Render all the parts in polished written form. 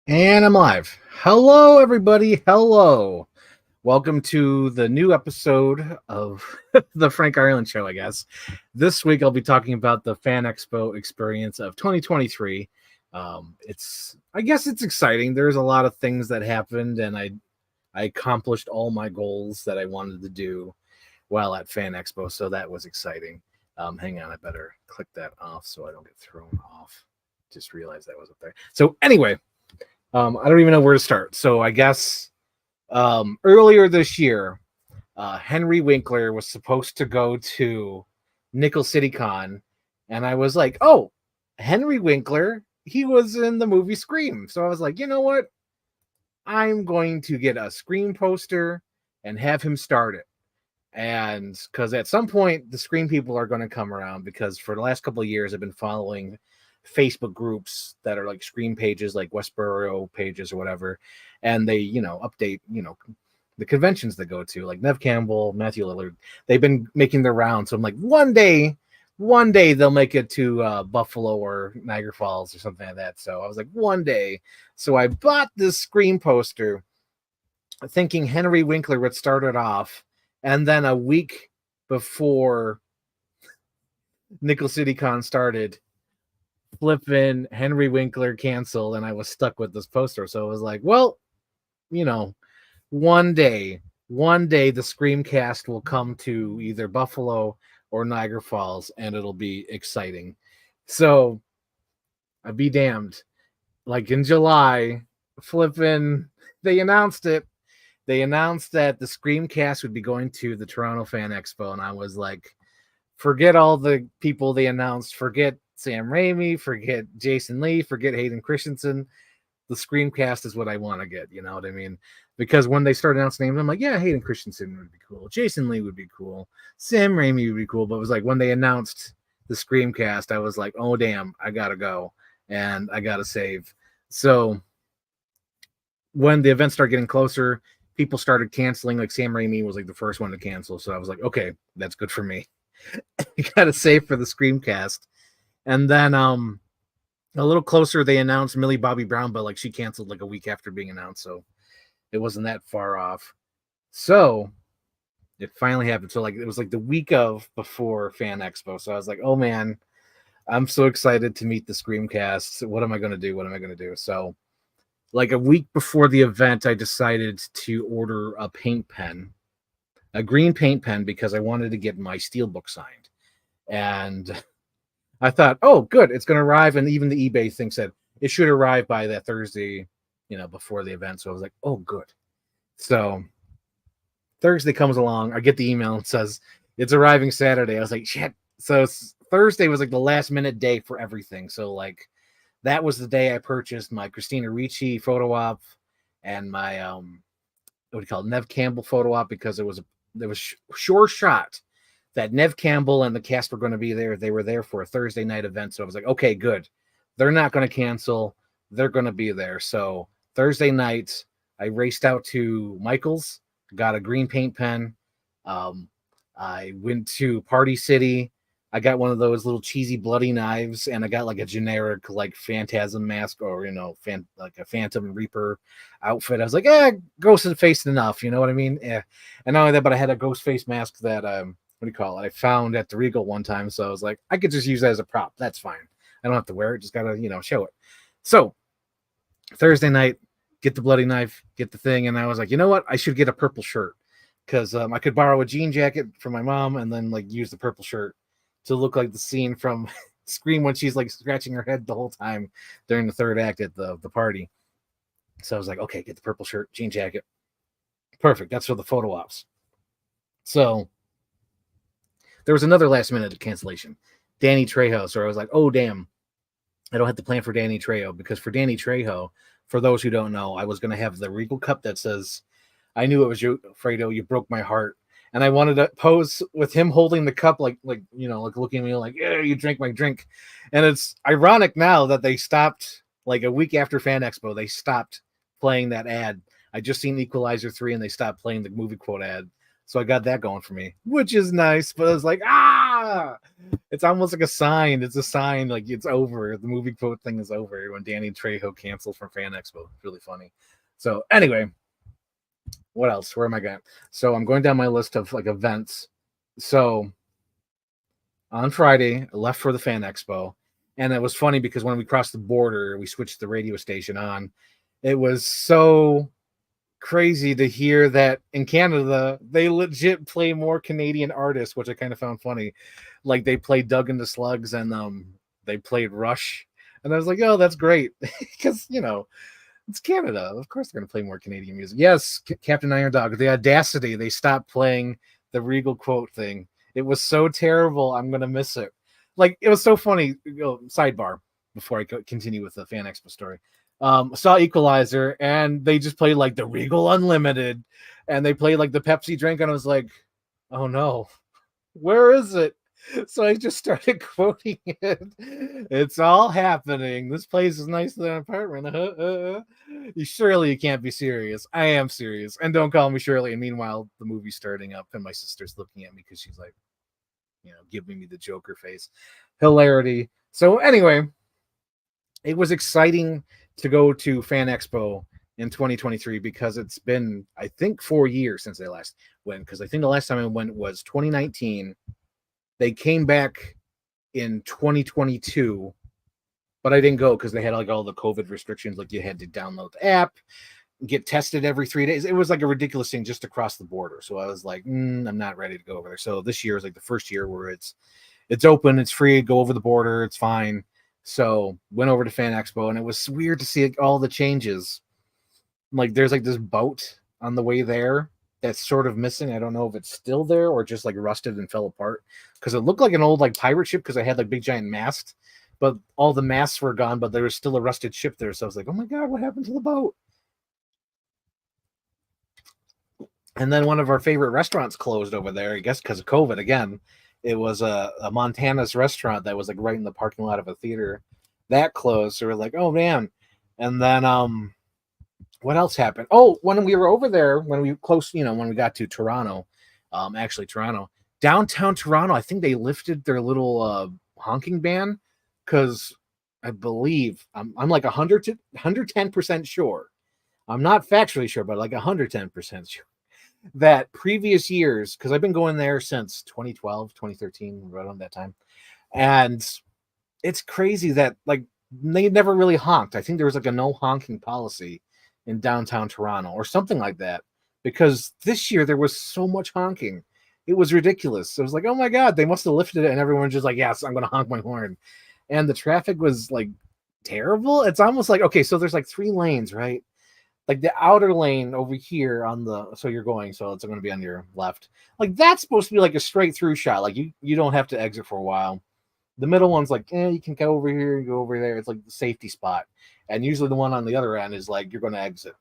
And I'm live. Hello, everybody. Hello. Welcome to the new episode of the Frank Ireland Show, I guess. This week, I'll be talking about the Fan Expo experience of 2023. I guess it's exciting. There's a lot of things that happened, and I accomplished all my goals that I wanted to do while at Fan Expo, so that was exciting. Hang on, I better click that off so I don't get thrown off. Just realized that was up there. So anyway, I don't even know where to start. So I guess earlier this year, Henry Winkler was supposed to go to Nickel City Con, and I was like, oh, Henry Winkler, he was in the movie Scream. So I was like, you know what? I'm going to get a Scream poster and have him start it. And because at some point, the Scream people are going to come around, because for the last couple of years, I've been following Facebook groups that are like Scream pages, like Westboro pages or whatever, and they update the conventions they go to, like Nev Campbell, Matthew Lillard. They've been making their rounds, so I'm like, one day they'll make it to Buffalo or Niagara Falls or something like that. So I was like, one day. So I bought this Scream poster thinking Henry Winkler would start it off, and then a week before Nickel City Con started, flipping Henry Winkler canceled, and I was stuck with this poster. So it was like, well, one day the Screamcast will come to either Buffalo or Niagara Falls, and it'll be exciting. So I'd be damned. Like in July, flipping, they announced it. They announced that the Screamcast would be going to the Toronto Fan Expo, and I was like, forget all the people they announced. Forget Sam Raimi, forget Jason Lee, forget Hayden Christensen. The Screamcast is what I want to get, you know what I mean? Because when they started announcing names, I'm like, yeah, Hayden Christensen would be cool. Jason Lee would be cool. Sam Raimi would be cool. But it was like when they announced the Screamcast, I was like, oh, damn, I got to go. And I got to save. So when the events started getting closer, people started canceling. Like Sam Raimi was like the first one to cancel. So I was like, okay, that's good for me. You got to save for the Screamcast. And then a little closer, they announced Millie Bobby Brown, but like she canceled like a week after being announced, so it wasn't that far off. So it finally happened. So like it was like the week of before Fan Expo. So I was like, oh man, I'm so excited to meet the Screamcast. What am I going to do? What am I going to do? So like a week before the event, I decided to order a paint pen, a green paint pen, because I wanted to get my Steelbook signed. And I thought, oh, good, it's going to arrive. And even the eBay thing said it should arrive by that Thursday, before the event. So I was like, oh, good. So Thursday comes along. I get the email and says it's arriving Saturday. I was like, shit. So Thursday was like the last minute day for everything. So like that was the day I purchased my Christina Ricci photo op and my what do you call it, Nev Campbell photo op, because there was sure shot that Nev Campbell and the cast were going to be there. They were there for a Thursday night event. So I was like, okay, good. They're not going to cancel. They're going to be there. So Thursday night, I raced out to Michael's, got a green paint pen. I went to Party City. I got one of those little cheesy bloody knives, and I got like a generic like Phantasm mask, or like a Phantom Reaper outfit. I was like, Ghost and Face enough, you know what I mean? Yeah. And not only that, but I had a ghost face mask that what do you call it? I found at the Regal one time, so I was like, I could just use that as a prop. That's fine. I don't have to wear it. Just gotta show it. So Thursday night, get the bloody knife, get the thing, and I was like, you know what? I should get a purple shirt, because I could borrow a jean jacket from my mom and then like use the purple shirt to look like the scene from Scream when she's like scratching her head the whole time during the third act at the party. So I was like, okay, get the purple shirt, jean jacket. Perfect. That's for the photo ops. So there was another last minute cancellation. Danny Trejo. So I was like, oh, damn. I don't have to plan for Danny Trejo, because for Danny Trejo, for those who don't know, I was going to have the Regal cup that says, I knew it was you, Fredo. You broke my heart. And I wanted to pose with him holding the cup, like looking at me like, yeah, you drank my drink. And it's ironic now that they stopped, like a week after Fan Expo, they stopped playing that ad. I just seen Equalizer 3 and they stopped playing the movie quote ad. So I got that going for me, which is nice. But I was like, It's almost like a sign. It's a sign like it's over. The movie quote thing is over when Danny Trejo canceled from Fan Expo. It's really funny. So anyway, what else? Where am I going? So I'm going down my list of like events. So on Friday, I left for the Fan Expo. And it was funny because when we crossed the border, we switched the radio station on. It was so crazy to hear that in Canada, they legit play more Canadian artists, which I kind of found funny. Like they played Doug and the Slugs and they played Rush. And I was like, oh, that's great. Because, it's Canada. Of course they're going to play more Canadian music. Yes, Captain Iron Dog. The audacity, they stopped playing the Regal quote thing. It was so terrible. I'm going to miss it. Like, it was so funny. Sidebar before I continue with the Fan Expo story. Saw Equalizer, and they just played like the Regal Unlimited, and they played like the Pepsi drink, and I was like, oh no, where is it? So I just started quoting it. It's all happening. This place is nicer than an apartment. Surely you can't be serious. I am serious. And don't call me Shirley. And meanwhile, the movie's starting up, and my sister's looking at me because she's like, giving me the Joker face. Hilarity. So anyway, it was exciting to go to Fan Expo in 2023 because it's been, I think, 4 years since they last went. Because I think the last time I went was 2019. They came back in 2022, but I didn't go because they had like all the COVID restrictions. Like you had to download the app, get tested every 3 days. It was like a ridiculous thing just to cross the border. So I was like, I'm not ready to go over there. So this year is like the first year where it's open, it's free, go over the border, it's fine. So went over to Fan Expo, and it was weird to see like, all the changes. Like there's like this boat on the way there that's sort of missing. I don't know if it's still there or just like rusted and fell apart because it looked like an old like pirate ship because I had like big giant masts, but all the masts were gone, but there was still a rusted ship there. So I was like, oh my God, what happened to the boat? And then one of our favorite restaurants closed over there, I guess because of COVID again. It was a Montana's restaurant that was like right in the parking lot of a theater. That closed. So we're like, oh man. And then what else happened? Oh, when we were over there, when we got to Toronto, Toronto, downtown Toronto, I think they lifted their little honking ban because I believe I'm like 110% sure. I'm not factually sure, but like 110% sure that previous years, because I've been going there since 2012, 2013, right around that time. And it's crazy that like they never really honked. I think there was like a no honking policy in downtown Toronto or something like that, because this year there was so much honking. It was ridiculous. It was like, oh my God, they must have lifted it. And everyone's just like, yes, I'm going to honk my horn. And the traffic was like terrible. It's almost like, okay, so there's like 3 lanes, right? Like the outer lane over here so it's going to be on your left. Like that's supposed to be like a straight through shot. Like you don't have to exit for a while. The middle one's like, you can go over here and go over there. It's like the safety spot. And usually the one on the other end is like, you're going to exit.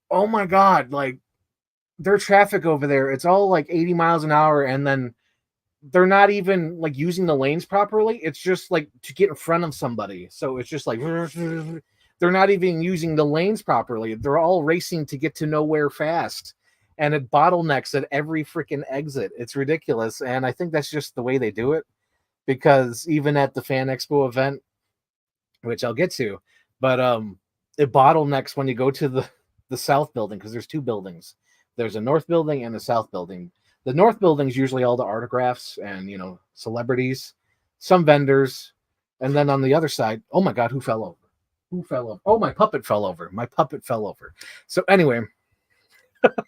Oh my God. Like their traffic over there, it's all like 80 miles an hour. And then they're not even like using the lanes properly. It's just like to get in front of somebody. So it's just like, they're not even using the lanes properly. They're all racing to get to nowhere fast. And it bottlenecks at every freaking exit. It's ridiculous. And I think that's just the way they do it. Because even at the Fan Expo event, which I'll get to, but it bottlenecks when you go to the South building, because there's 2 buildings. There's a North building and a South building. The North building is usually all the autographs and, celebrities, some vendors. And then on the other side, oh my God, who fell over? Who fell over? Oh, my puppet fell over. My puppet fell over. So anyway,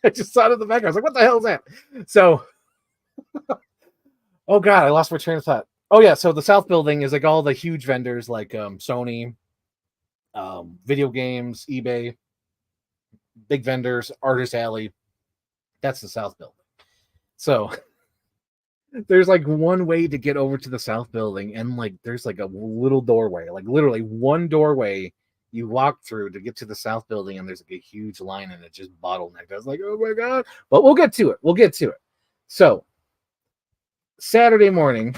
I just saw it in the background. I was like, what the hell is that? So, oh God, I lost my train of thought. Oh yeah, so the South building is like all the huge vendors like Sony, video games, eBay, big vendors, Artist Alley. That's the South building. So there's like one way to get over to the South building, and like there's like a little doorway, like literally one doorway you walk through to get to the South building, and there's like a huge line, and it just bottlenecked. I was like, oh my God. But we'll get to it. So Saturday morning,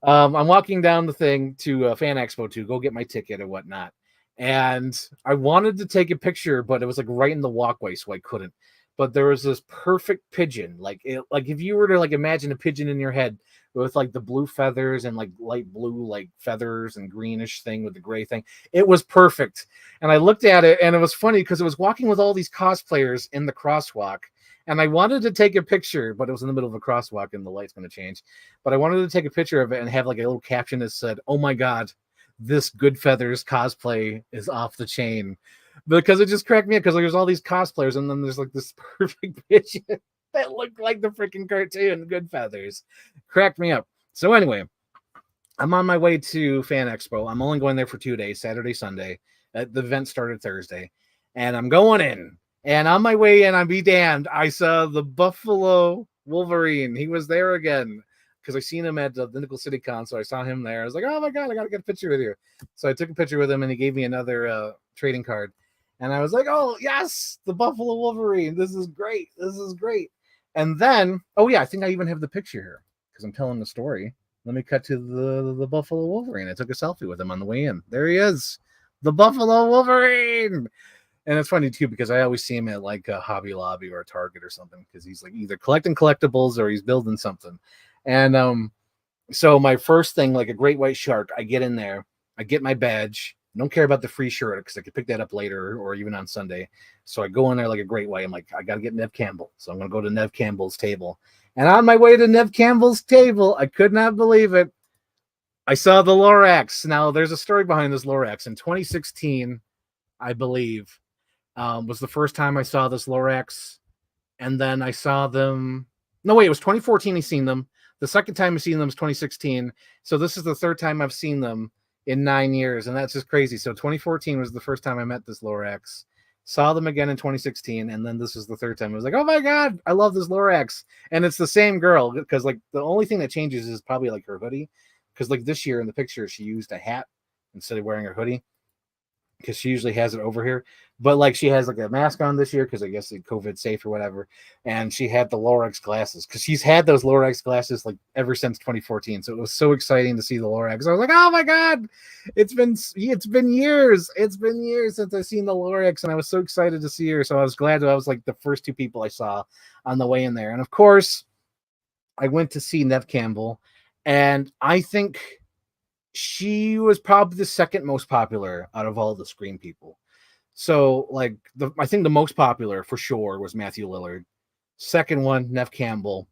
I'm walking down the thing to Fan Expo to go get my ticket and whatnot. And I wanted to take a picture, but it was like right in the walkway, so I couldn't. but there was this perfect pigeon. Like if you were to like imagine a pigeon in your head with like the blue feathers and like light blue like feathers and greenish thing with the gray thing, it was perfect. And I looked at it and it was funny because it was walking with all these cosplayers in the crosswalk. And I wanted to take a picture, but it was in the middle of a crosswalk and the light's going to change. But I wanted to take a picture of it and have like a little caption that said, "Oh my God, this Good Feathers cosplay is off the chain," because it just cracked me up because there's all these cosplayers and then there's like this perfect pigeon that looked like the freaking cartoon Good Feathers. Cracked me up. So anyway, I'm on my way to Fan Expo. I'm only going there for 2 days, Saturday, Sunday. The event started Thursday, and I'm going in. And on my way in, I'd be damned, I saw the Buffalo Wolverine. He was there again because I seen him at the Nickel City Con, so I saw him there. I was like, "Oh my God, I gotta get a picture with you." So I took a picture with him, and he gave me another trading card. And I was like, "Oh yes, the Buffalo Wolverine. This is great. This is great." And then, oh yeah, I think I even have the picture here because I'm telling the story. Let me cut to the Buffalo Wolverine. I took a selfie with him on the way in. There he is, the Buffalo Wolverine. And it's funny too because I always see him at like a Hobby Lobby or a Target or something because he's like either collecting collectibles or he's building something. And so my first thing, like a great white shark, I get in there, I get my badge. I don't care about the free shirt because I could pick that up later or even on Sunday. So I go in there like a great white. I'm like, I got to get Nev Campbell. So I'm going to go to Nev Campbell's table. And on my way to Nev Campbell's table, I could not believe it. I saw the Lorax. Now, there's a story behind this Lorax. In 2016, I believe, was the first time I saw this Lorax. And then I saw them. No, wait, it was 2014 I seen them. The second time I seen them was 2016. So this is the third time I've seen them in 9 years. And that's just crazy. So 2014 was the first time I met this Lorax. Saw them again in 2016. And then this is the third time. I was like, "Oh my God, I love this Lorax." And it's the same girl because like the only thing that changes is probably like her hoodie. Because like this year in the picture, she used a hat instead of wearing her hoodie because she usually has it over here. But like she has like a mask on this year because I guess it's COVID safe or whatever. And she had the Lorax glasses because she's had those Lorax glasses like ever since 2014. So it was so exciting to see the Lorax. I was like, "Oh my God, it's been years. It's been years since I've seen the Lorax." And I was so excited to see her. So I was glad that I was like the first two people I saw on the way in there. And of course, I went to see Nev Campbell, and I think she was probably the second most popular out of all the Scream people. So, like, I think the most popular for sure was Matthew Lillard. Second one, Nev Campbell.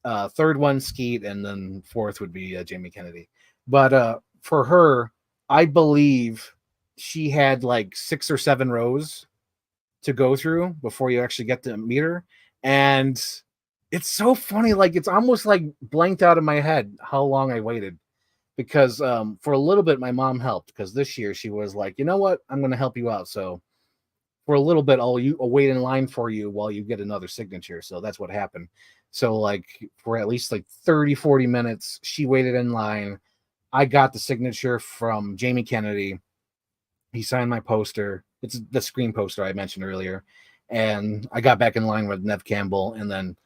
Third one, Skeet, and then fourth would be Jamie Kennedy. But for her, I believe she had like 6 or 7 rows to go through before you actually get to meet her. And it's so funny, like it's almost like blanked out of my head how long I waited because for a little bit my mom helped because this year she was like, "You know what, I'm going to help you out." So for a little bit I'll wait in line for you while you get another signature. So that's what happened. So like for at least like 30-40 minutes she waited in line. I got the signature from Jamie Kennedy. He signed my poster. It's the Scream poster I mentioned earlier. And I got back in line with Nev Campbell. And then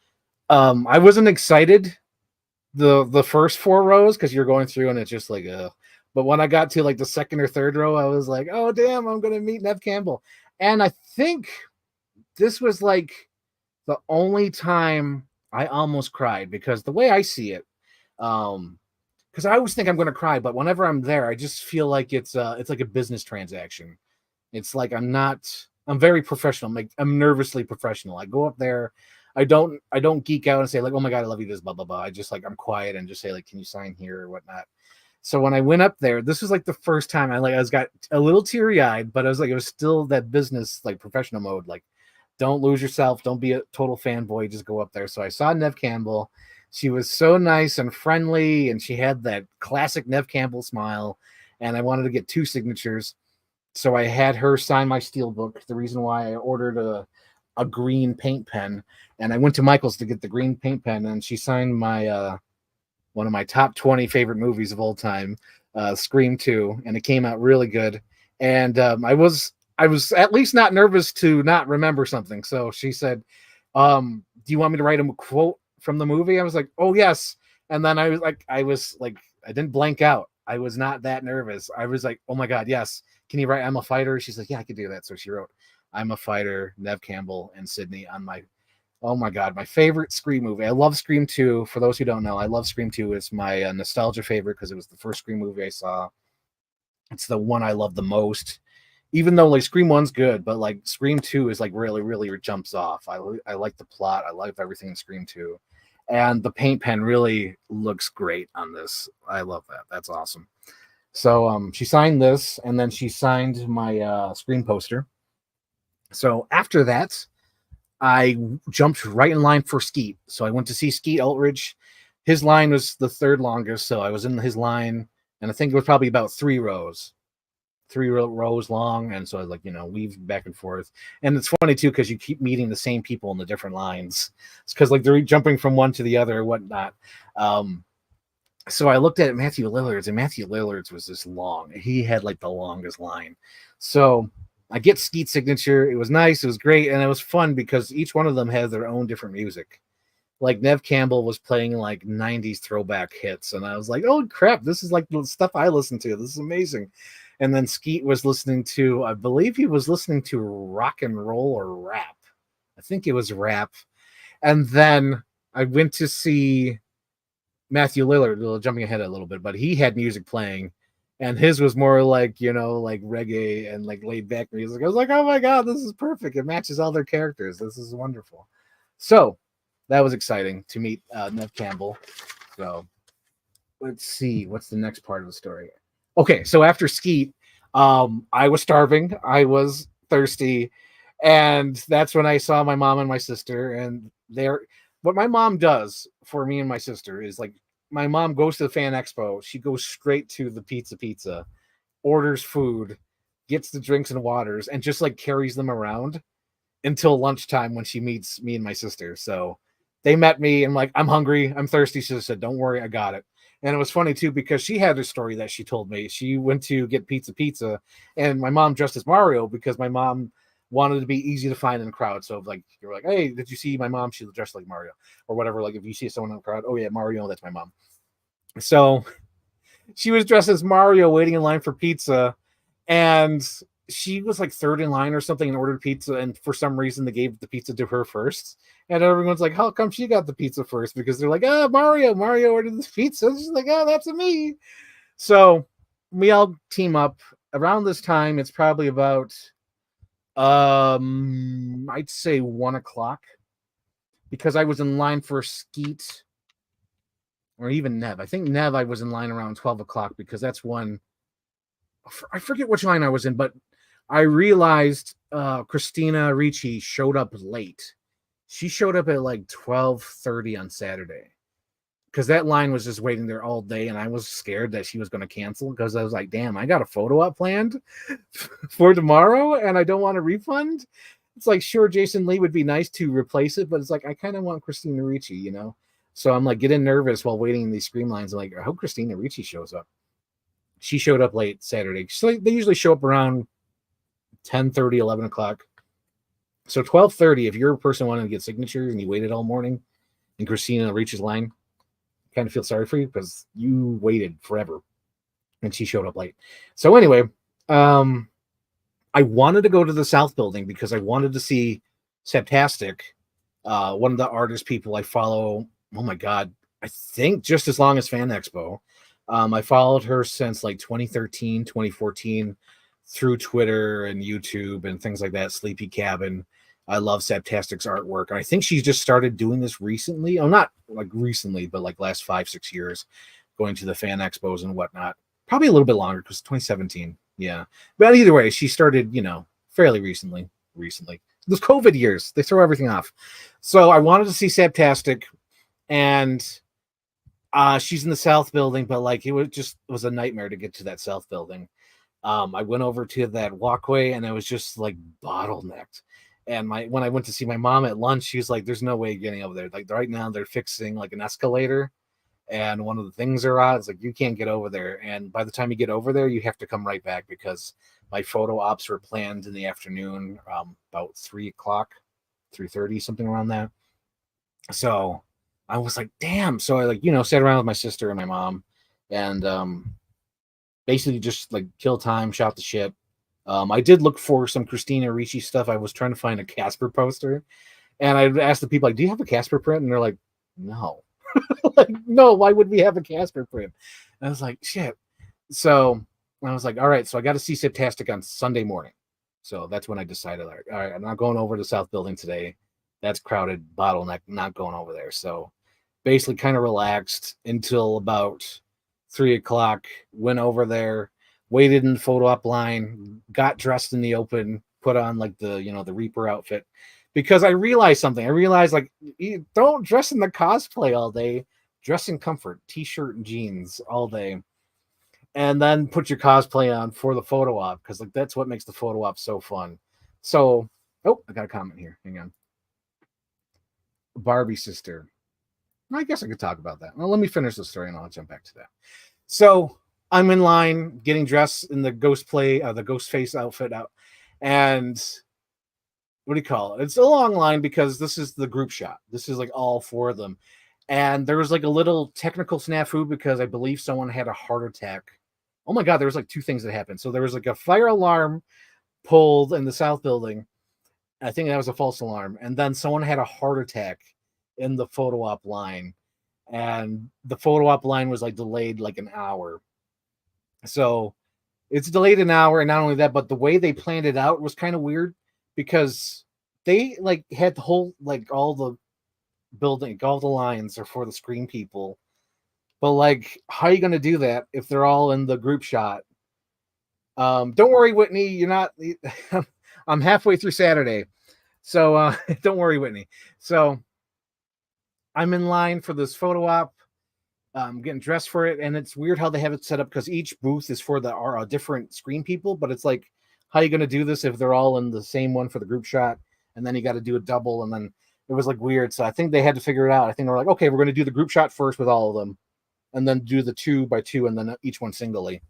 I wasn't excited the first 4 rows because you're going through and it's just like but when I got to like the second or third row, I was like, "Oh damn, I'm gonna meet Nev Campbell." And I think this was like the only time I almost cried because the way I see it, because I always think I'm gonna cry, but whenever I'm there, I just feel like it's like a business transaction. It's like I'm very professional. I'm nervously professional. I go up there. I don't geek out and say like, "Oh my God, I love you," this blah blah blah. I just like I'm quiet and just say like, "Can you sign here," or whatnot. So when I went up there, this was like the first time I was got a little teary eyed, but I was like, it was still that business like professional mode. Like, don't lose yourself. Don't be a total fanboy. Just go up there. So I saw Nev Campbell. She was so nice and friendly, and she had that classic Nev Campbell smile. And I wanted to get 2 signatures. So I had her sign my steelbook. The reason why I ordered a green paint pen, and I went to Michael's to get the green paint pen, and she signed my one of my top 20 favorite movies of all time, Scream 2, and it came out really good. And I was at least not nervous to not remember something. So she said, "Do you want me to write a quote from the movie?" I was like, "Oh yes." And then I was like, I didn't blank out. I was not that nervous. I was like, "Oh my God, yes. Can you write 'I'm a fighter'?" She's like, "Yeah, I could do that." So she wrote I'm a Fighter, Nev Campbell, and Sydney on my, oh my God, my favorite Scream movie. I love Scream 2. For those who don't know, I love Scream 2. It's my nostalgia favorite because it was the first Scream movie I saw. It's the one I love the most. Even though like Scream 1's good, but like Scream 2 is like really, really jumps off. I like the plot. I like everything in Scream 2. And the paint pen really looks great on this. I love that. That's awesome. So she signed this, and then she signed my Scream poster. So after that, I jumped right in line for Skeet. So I went to see Skeet Ulrich. His line was the third longest, so I was in his line, and I think it was probably about 3 rows, 3 rows long. And so I was like, weave back and forth. And it's funny too, because you keep meeting the same people in the different lines. It's because like they're jumping from one to the other or whatnot. So I looked at Matthew Lillard's, and Matthew Lillard's was this long. He had like the longest line. So I get Skeet's signature. It was nice. It was great. And it was fun because each one of them had their own different music. Like Nev Campbell was playing like 90s throwback hits. And I was like, oh crap, this is like the stuff I listen to. This is amazing. And then Skeet was listening to, I believe he was listening to rock and roll or rap. I think it was rap. And then I went to see Matthew Lillard, jumping ahead a little bit, but he had music playing, and his was more like, like reggae and like laid back music. I was like, oh my God, this is perfect. It matches all their characters. This is wonderful. So that was exciting to meet Nev Campbell. So let's see, what's the next part of the story? Okay, so after Skeet, I was starving. I was thirsty. And that's when I saw my mom and my sister. And what my mom does for me and my sister is like, my mom goes to the Fan Expo. She goes straight to the pizza, orders food, gets the drinks and waters, and just like carries them around until lunchtime when she meets me and my sister. So they met me and like, I'm hungry, I'm thirsty. She said, don't worry, I got it. And it was funny too, because she had a story that she told me. She went to get pizza, and my mom dressed as Mario because my mom wanted to be easy to find in the crowd. So like, you're like, hey, did you see my mom? She was dressed like Mario or whatever. Like if you see someone in the crowd, oh yeah, Mario, that's my mom. So she was dressed as Mario waiting in line for pizza, and she was like third in line or something and ordered pizza, and for some reason they gave the pizza to her first, and everyone's like, how come she got the pizza first? Because they're like, Mario ordered this pizza. She's like, oh, that's me. So we all team up around this time. It's probably about I'd say 1:00, because I was in line for Skeet or even Nev. I think Nev, I was in line around 12:00 because that's when, I forget which line I was in, but I realized Christina Ricci showed up late. She showed up at like 12:30 on Saturday, because that line was just waiting there all day, and I was scared that she was going to cancel, because I was like, damn, I got a photo op planned for tomorrow and I don't want a refund. It's like, sure, Jason Lee would be nice to replace it, but it's like, I kind of want Christina Ricci, So I'm like getting nervous while waiting in these Scream lines. I'm like, I hope Christina Ricci shows up. She showed up late Saturday. So they usually show up around 10:30, 11:00. So 12:30, if you're a person wanting to get signatures and you waited all morning and Christina Ricci's line, kind of feel sorry for you because you waited forever and she showed up late. So anyway, I wanted to go to the South Building because I wanted to see Septastic, one of the artist people I follow. Oh my God, I think just as long as Fan Expo. I followed her since like 2013, 2014 through Twitter and YouTube and things like that. Sleepy Cabin. I love Septastic's artwork. And I think she's just started doing this recently. Oh, not like recently, but like last 5-6 years, going to the Fan Expos and whatnot. Probably a little bit longer because 2017. Yeah. But either way, she started, fairly recently. Those COVID years, they throw everything off. So I wanted to see Septastic, and she's in the South Building, but like it was a nightmare to get to that South Building. I went over to that walkway and I was just like bottlenecked. And when I went to see my mom at lunch, she was like, there's no way getting over there. Like right now they're fixing like an escalator, and one of the things are on, it's like, you can't get over there. And by the time you get over there, you have to come right back, because my photo ops were planned in the afternoon, about 3:00, 3:30, something around that. So I was like, damn. So I sat around with my sister and my mom, and basically just like kill time, shot the shit. I did look for some Christina Ricci stuff. I was trying to find a Casper poster, and I asked the people, like, "Do you have a Casper print?" And they're like, "No." Like, no, why would we have a Casper print? And I was like, shit. So I was like, all right, so I got to see Siptastic on Sunday morning. So that's when I decided, all right, I'm not going over to South Building today. That's crowded, bottleneck, not going over there. So basically kind of relaxed until about 3 o'clock, went over there, waited in the photo op line, got dressed in the open, put on like the Reaper outfit, because I realized something. I realized, like, you don't dress in the cosplay all day, dress in comfort, t-shirt and jeans all day, and then put your cosplay on for the photo op, because like that's what makes the photo op so fun. So, oh, I got a comment here. Hang on. Barbie sister. I guess I could talk about that. Well, let me finish the story and I'll jump back to that. So I'm in line getting dressed in the the ghost face outfit out. And what do you call it? It's a long line because this is the group shot. This is like all four of them. And there was like a little technical snafu because I believe someone had a heart attack. Oh my God, there was like two things that happened. So there was like a fire alarm pulled in the South Building. I think that was a false alarm. And then someone had a heart attack in the photo op line. And the photo op line was like delayed like an hour. So it's delayed an hour. And not only that, but the way they planned it out was kind of weird because they like had the whole, like all the building, all the lines are for the screen people. But like, how are you going to do that if they're all in the group shot? Don't worry, Whitney. You're not. I'm halfway through Saturday, so don't worry, Whitney. So I'm in line for this photo op. I'm getting dressed for it, and it's weird how they have it set up because each booth is for the different screen people. But it's like, how are you going to do this if they're all in the same one for the group shot, and then you got to do a double, and then it was like weird. So I think they had to figure it out. I think they were like, okay, we're going to do the group shot first with all of them, and then do the 2x2, and then each one singly.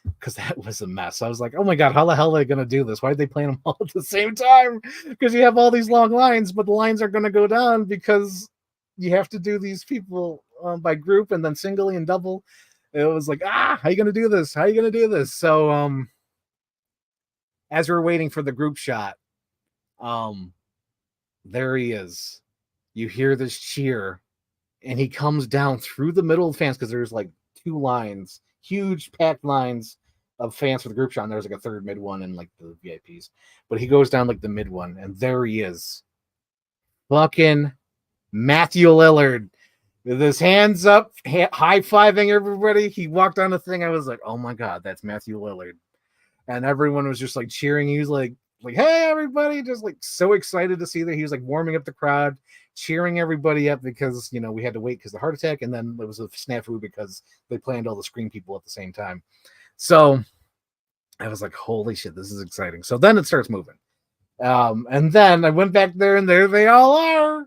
Because that was a mess. I was like, oh my God, how the hell are they going to do this? Why did they plan them all at the same time? Because you have all these long lines, but the lines are going to go down because you have to do these people by group and then singly and double. It was like, how are you going to do this? How are you going to do this? So as we're waiting for the group shot, there he is. You hear this cheer, and he comes down through the middle of the fans because there's like two lines, huge packed lines of fans for the group shot. And there's like a third mid one and like the VIPs. But he goes down like the mid one, and there he is. Fucking Matthew Lillard with his hands up, high-fiving everybody. He walked on the thing. I was like, oh my God, that's Matthew Lillard. And everyone was just like cheering. He was like, hey, everybody, just like so excited to see that. He was like warming up the crowd, cheering everybody up because, we had to wait because of the heart attack. And then it was a snafu because they planned all the screen people at the same time. So I was like, holy shit, this is exciting. So then it starts moving. And then I went back there, and there they all are,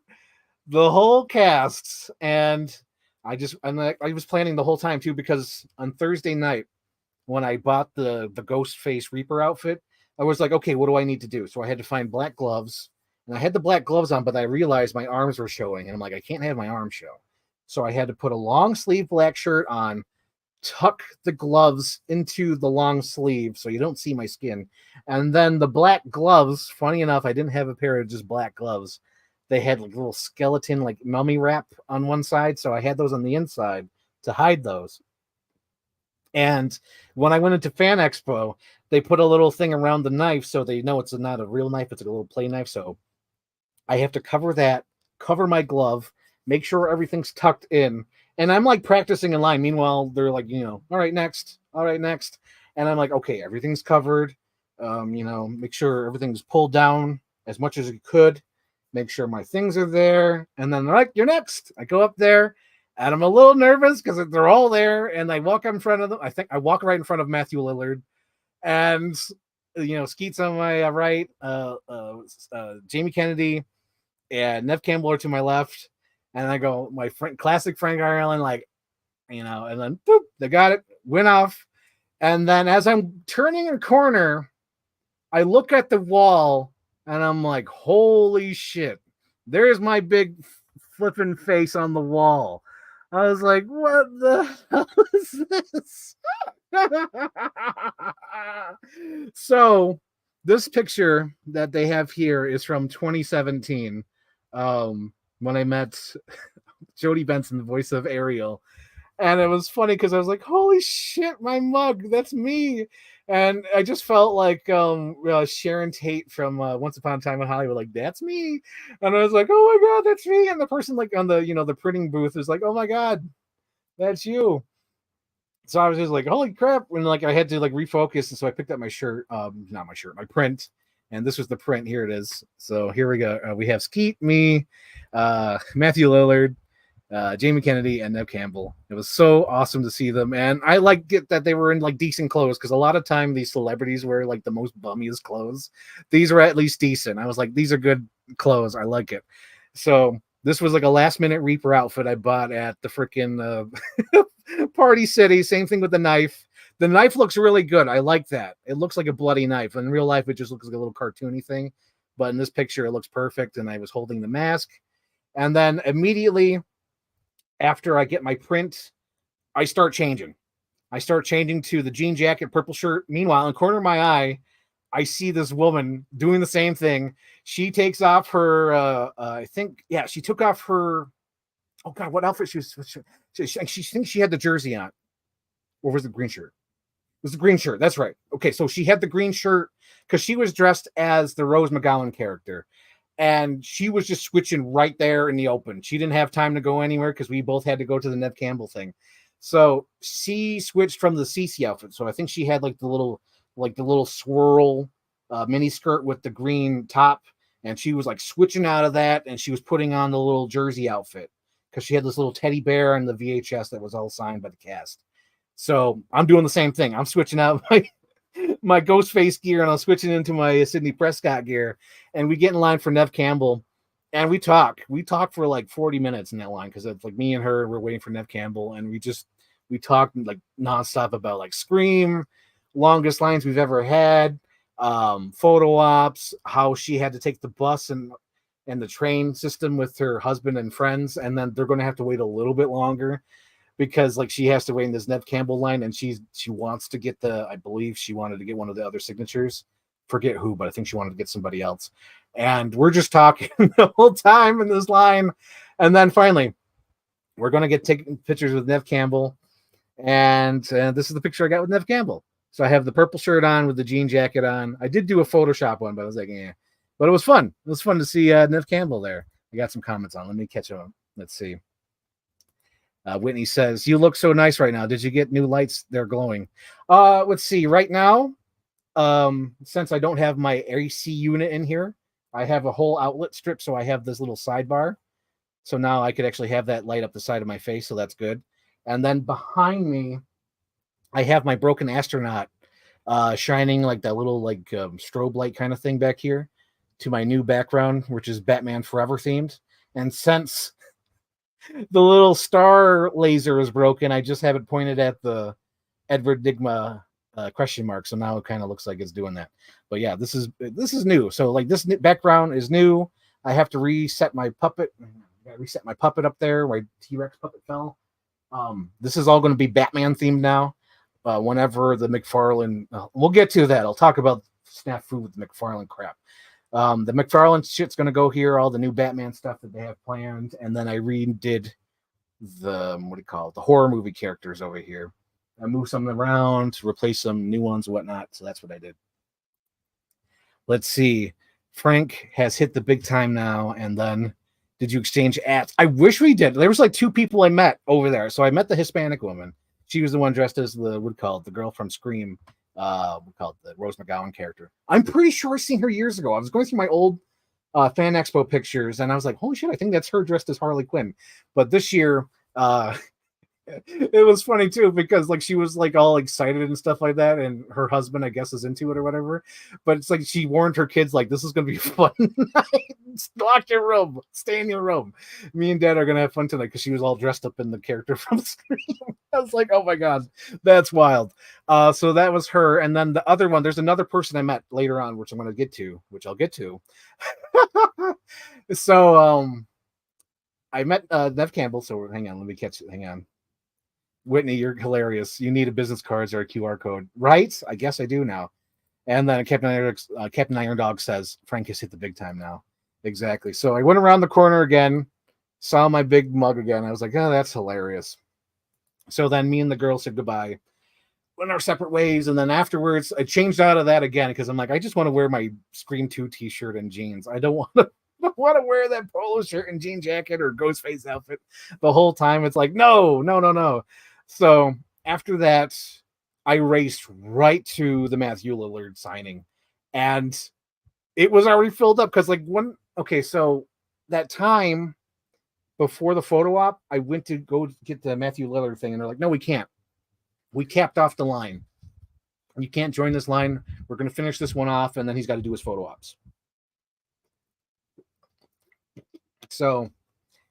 the whole cast. And I was planning the whole time too, because on Thursday night when I bought the Ghost Face Reaper outfit, I was like, okay, what do I need to do? So I had to find black gloves, and I had the black gloves on, but I realized my arms were showing, and I'm like, I can't have my arms show. So I had to put a long sleeve black shirt on, tuck the gloves into the long sleeve so you don't see my skin. And then the black gloves, funny enough, I didn't have a pair of just black gloves. They had like little skeleton, like mummy wrap on one side. So I had those on the inside to hide those. And when I went into Fan Expo, they put a little thing around the knife so they know it's not a real knife, it's like a little play knife. So I have to cover that, cover my glove, make sure everything's tucked in. And I'm like practicing in line. Meanwhile, they're like, all right, next. All right, next. And I'm like, okay, everything's covered. Make sure everything's pulled down as much as you could. Make sure my things are there. And then they're like, you're next. I go up there, and I'm a little nervous because they're all there. And I walk up in front of them. I think I walk right in front of Matthew Lillard. And, Skeet's on my right, Jamie Kennedy and Nev Campbell are to my left. And I go, my friend, classic Frank Ireland, like, and then boop, they got it, went off. And then as I'm turning a corner, I look at the wall and I'm like, holy shit, there's my big flipping face on the wall. I was like, what the hell is this? So this picture that they have here is from 2017, when I met Jodie Benson, the voice of Ariel. And it was funny because I was like, "Holy shit, my mug! That's me!" And I just felt like Sharon Tate from Once Upon a Time in Hollywood, like, "That's me!" And I was like, "Oh my god, that's me!" And the person like on the the printing booth is like, "Oh my god, that's you!" So I was just like, "Holy crap!" And like I had to like refocus, and so I picked up my shirt, not my shirt, my print, and this was the print. Here it is. So here we go. We have Skeet, me, Matthew Lillard, Jamie Kennedy, and Nev Campbell. It was so awesome to see them, and I like it that they were in like decent clothes because a lot of time these celebrities wear like the most bummiest clothes. These were at least decent. I was like, these are good clothes. I like it. So this was like a last minute Reaper outfit I bought at the freaking Party City. Same thing with the knife. The knife looks really good. I like that. It looks like a bloody knife. In real life, it just looks like a little cartoony thing. But in this picture, it looks perfect. And I was holding the mask. And then immediately after I get my print, I start changing. I start changing to the jean jacket, purple shirt. Meanwhile, in the corner of my eye, I see this woman doing the same thing. She takes off her, I think, yeah, she took off her, oh God, what outfit she was, she thinks she had the jersey on. Or was it the green shirt? It was the green shirt. That's right. Okay, so she had the green shirt because she was dressed as the Rose McGowan character. And she was just switching right there in the open. She didn't have time to go anywhere because we both had to go to the Nev Campbell thing. So she switched from the Cece outfit. So I think she had like the little swirl mini skirt with the green top, and she was like switching out of that, and she was putting on the little jersey outfit because she had this little teddy bear and the VHS that was all signed by the cast. So I'm doing the same thing. I'm switching out my Ghostface gear and I'm switching into my Sidney Prescott gear. And we get in line for Nev Campbell and we talk. We talk for like 40 minutes in that line because it's like me and her, we're waiting for Nev Campbell. And we talked like nonstop about like Scream, longest lines we've ever had, photo ops, how she had to take the bus and the train system with her husband and friends. And then they're going to have to wait a little bit longer because like she has to wait in this Nev Campbell line and she wants to get I believe she wanted to get one of the other signatures. Forget who, but I think she wanted to get somebody else. And we're just talking the whole time in this line. And then finally, we're going to get taking pictures with Nev Campbell. And this is the picture I got with Nev Campbell. So I have the purple shirt on with the jean jacket on. I did do a Photoshop one, but I was like, yeah. But it was fun. It was fun to see Nev Campbell there. I got some comments on. Let me catch them. Let's see. Whitney says, "You look so nice right now. Did you get new lights? They're glowing." Let's see. Right now, since I don't have my AC unit in here, I have a whole outlet strip, so I have this little sidebar. So now I could actually have that light up the side of my face, so that's good. And then behind me, I have my broken astronaut shining like that little like strobe light kind of thing back here to my new background, which is Batman Forever themed. And since the little star laser is broken, I just have it pointed at the Edward Nygma question mark. So now it kind of looks like it's doing that. But yeah, this is new. So like this background is new. I have to reset my puppet. I gotta reset my puppet up there where T-Rex puppet fell. This is all going to be Batman themed now. Whenever the McFarlane, we'll get to that. I'll talk about snafu with the McFarlane crap. The McFarlane shit's going to go here, all the new Batman stuff that they have planned. And then I redid the, what do you call it, the horror movie characters over here. I moved some around to replace some new ones and whatnot. So that's what I did. Let's see. Frank has hit the big time now. And then did you exchange ads? I wish we did. There was like 2 people I met over there. So I met the Hispanic woman. She was the one dressed as the, what call it, the girl from Scream. We call it the Rose McGowan character. I'm pretty sure I've seen her years ago. I was going through my old Fan Expo pictures and I was like, holy shit, I think that's her dressed as Harley Quinn. But this year, it was funny too because like she was like all excited and stuff like that, and her husband I guess is into it or whatever, but it's like she warned her kids like this is gonna be a fun night. Lock your room, stay in your room. Me and Dad are gonna have fun tonight because she was all dressed up in the character from Scream. I was like, oh my god, that's wild. So that was her. And then the other one, there's another person I met later on which I'm gonna get to, which I'll get to. So I met Nev Campbell. So hang on, let me catch it. Hang on. Whitney, you're hilarious. You need a business cards or a QR code, right? I guess I do now. And then Captain Iron Dog says, Frank has hit the big time now. Exactly. So I went around the corner again, saw my big mug again. I was like, oh, that's hilarious. So then me and the girl said goodbye, went our separate ways. And then afterwards, I changed out of that again because I'm like, I just want to wear my Scream 2 t-shirt and jeans. I don't want to wear that polo shirt and jean jacket or Ghostface outfit the whole time. It's like, no. So after that, I raced right to the Matthew Lillard signing, and it was already filled up because so that time before the photo op, I went to go get the Matthew Lillard thing, and they're like, no, we can't. We capped off the line. You can't join this line. We're going to finish this one off, and then he's got to do his photo ops. So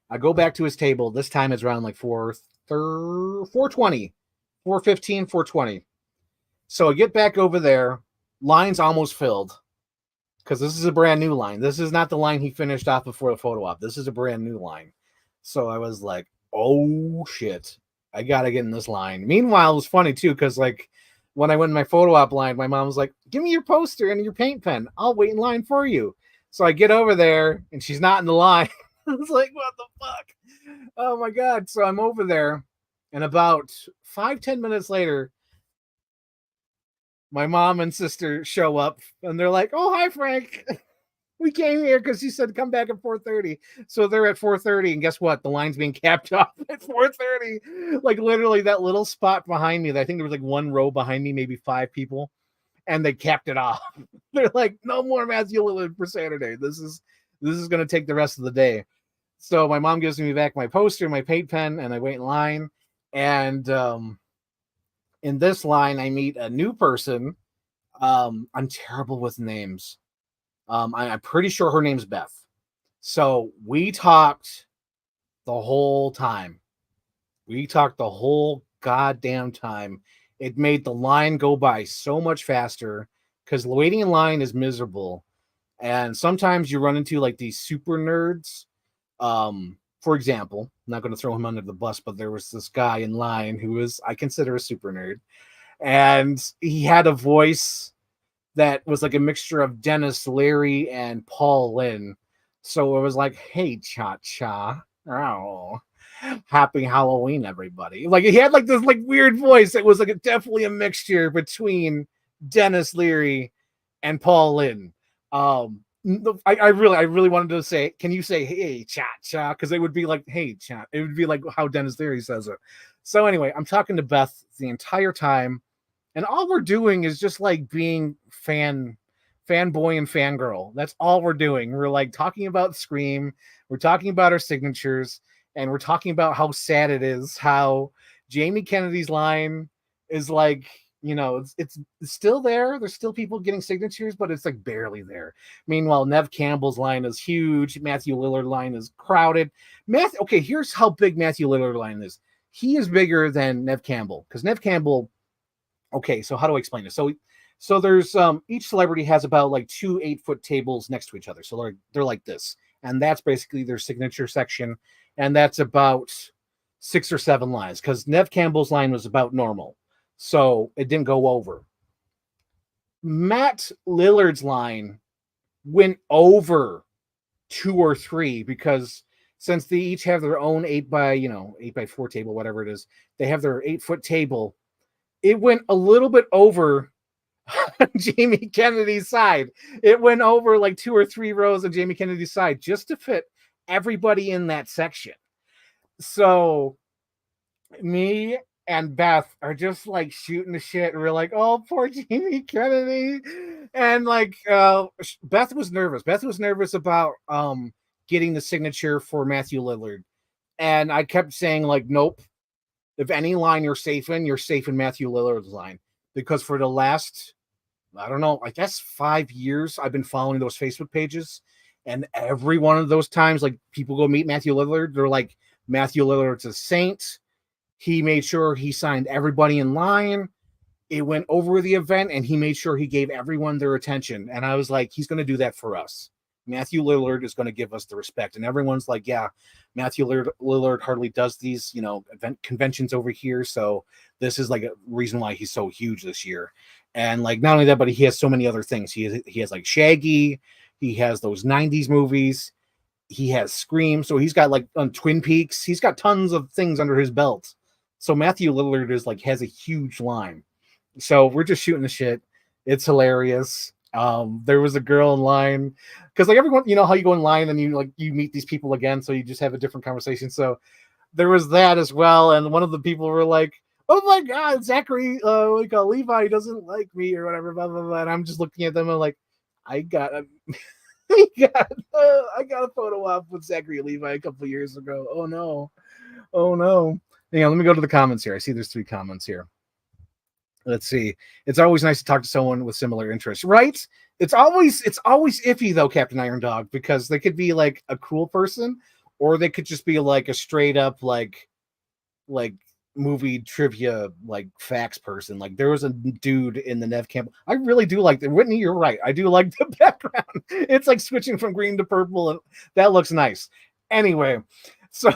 I go back to his table. This time it's around like 4:20, 4:15, 4:20. So I get back over there. Line's almost filled because this is a brand new line. This is not the line he finished off before the photo op. This is a brand new line. So I was like, oh, shit. I got to get in this line. Meanwhile, it was funny, too, because like when I went in my photo op line, my mom was like, give me your poster and your paint pen. I'll wait in line for you. So I get over there, and she's not in the line. I was like, what the fuck? Oh, my God. So I'm over there, and about 5-10 minutes later, my mom and sister show up, and they're like, oh, hi, Frank. We came here because you said come back at 4:30. So they're at 4:30, and guess what? The line's being capped off at 4:30. Like literally that little spot behind me. I think there was like one row behind me, maybe 5 people, and they capped it off. They're like, no more Matthew Lillard for Saturday. This is going to take the rest of the day. So my mom gives me back my poster, my paint pen, and I wait in line. And in this line, I meet a new person. I'm terrible with names. I'm pretty sure her name's Beth. So we talked the whole time. We talked the whole goddamn time. It made the line go by so much faster because waiting in line is miserable. And sometimes you run into like these super nerds. For example, I'm not going to throw him under the bus, but there was this guy in line who was, I consider, a super nerd. And he had a voice that was like a mixture of Dennis Leary and Paul Lynn. So it was like, hey, cha-cha. Oh, happy Halloween, everybody. Like he had like this like weird voice. It was like definitely a mixture between Dennis Leary and Paul Lynn. I really wanted to say, can you say, hey, cha-cha? Because it would be like, hey, cha. It would be like how Dennis Leary says it. So anyway, I'm talking to Beth the entire time. And all we're doing is just like being fanboy and fangirl. That's all we're doing. We're like talking about Scream. We're talking about our signatures. And we're talking about how sad it is how Jamie Kennedy's line is like, you know, it's still there. There's still people getting signatures, but it's like barely there. Meanwhile, Nev Campbell's line is huge. Matthew Lillard line is crowded. Okay, here's how big Matthew Lillard line is. He is bigger than Nev Campbell because Nev Campbell. Okay, so how do I explain this? So there's each celebrity has about like 2 8-foot tables next to each other. So they're like this, and that's basically their signature section, and that's about 6 or 7 lines because Nev Campbell's line was about normal. So it didn't go over. Matt Lillard's line went over 2 or 3 because since they each have their own 8x4 table, whatever it is, they have their 8-foot table. It went a little bit over Jamie Kennedy's side. It went over like 2 or 3 rows of Jamie Kennedy's side just to fit everybody in that section. So me and Beth are just like shooting the shit, and we're like, oh, poor Jamie Kennedy. And like Beth was nervous. Beth was nervous about getting the signature for Matthew Lillard. And I kept saying, like, nope. If any line you're safe in Matthew Lillard's line. Because for the last, I don't know, I guess 5 years, I've been following those Facebook pages. And every one of those times, like, people go meet Matthew Lillard, they're like, Matthew Lillard's a saint. He made sure he signed everybody in line. It went over the event, and he made sure he gave everyone their attention. And I was like, he's going to do that for us. Matthew Lillard is going to give us the respect. And everyone's like, yeah, Matthew Lillard hardly does these, event conventions over here. So this is like a reason why he's so huge this year. And like, not only that, but he has so many other things. He has like Shaggy. He has those 90s movies. He has Scream. So he's got like on Twin Peaks. He's got tons of things under his belt. So Matthew Lillard is like, has a huge line. So we're just shooting the shit. It's hilarious. There was a girl in line because like everyone, how you go in line and you meet these people again, so you just have a different conversation. So there was that as well, and one of the people were like, "Oh my God, Zachary, Levi doesn't like me or whatever." Blah blah blah. And I'm just looking at them and like, I got a photo op with Zachary Levi a couple years ago. Oh no. Hang on, let me go to the comments here. I see there's 3 comments here. Let's see. It's always nice to talk to someone with similar interests, right? It's always iffy though, Captain Iron Dog, because they could be like a cool person, or they could just be like a straight up like movie trivia like facts person. Like there was a dude in the Nev camp. I really do like that. Whitney, you're right. I do like the background. It's like switching from green to purple, and that looks nice. Anyway, so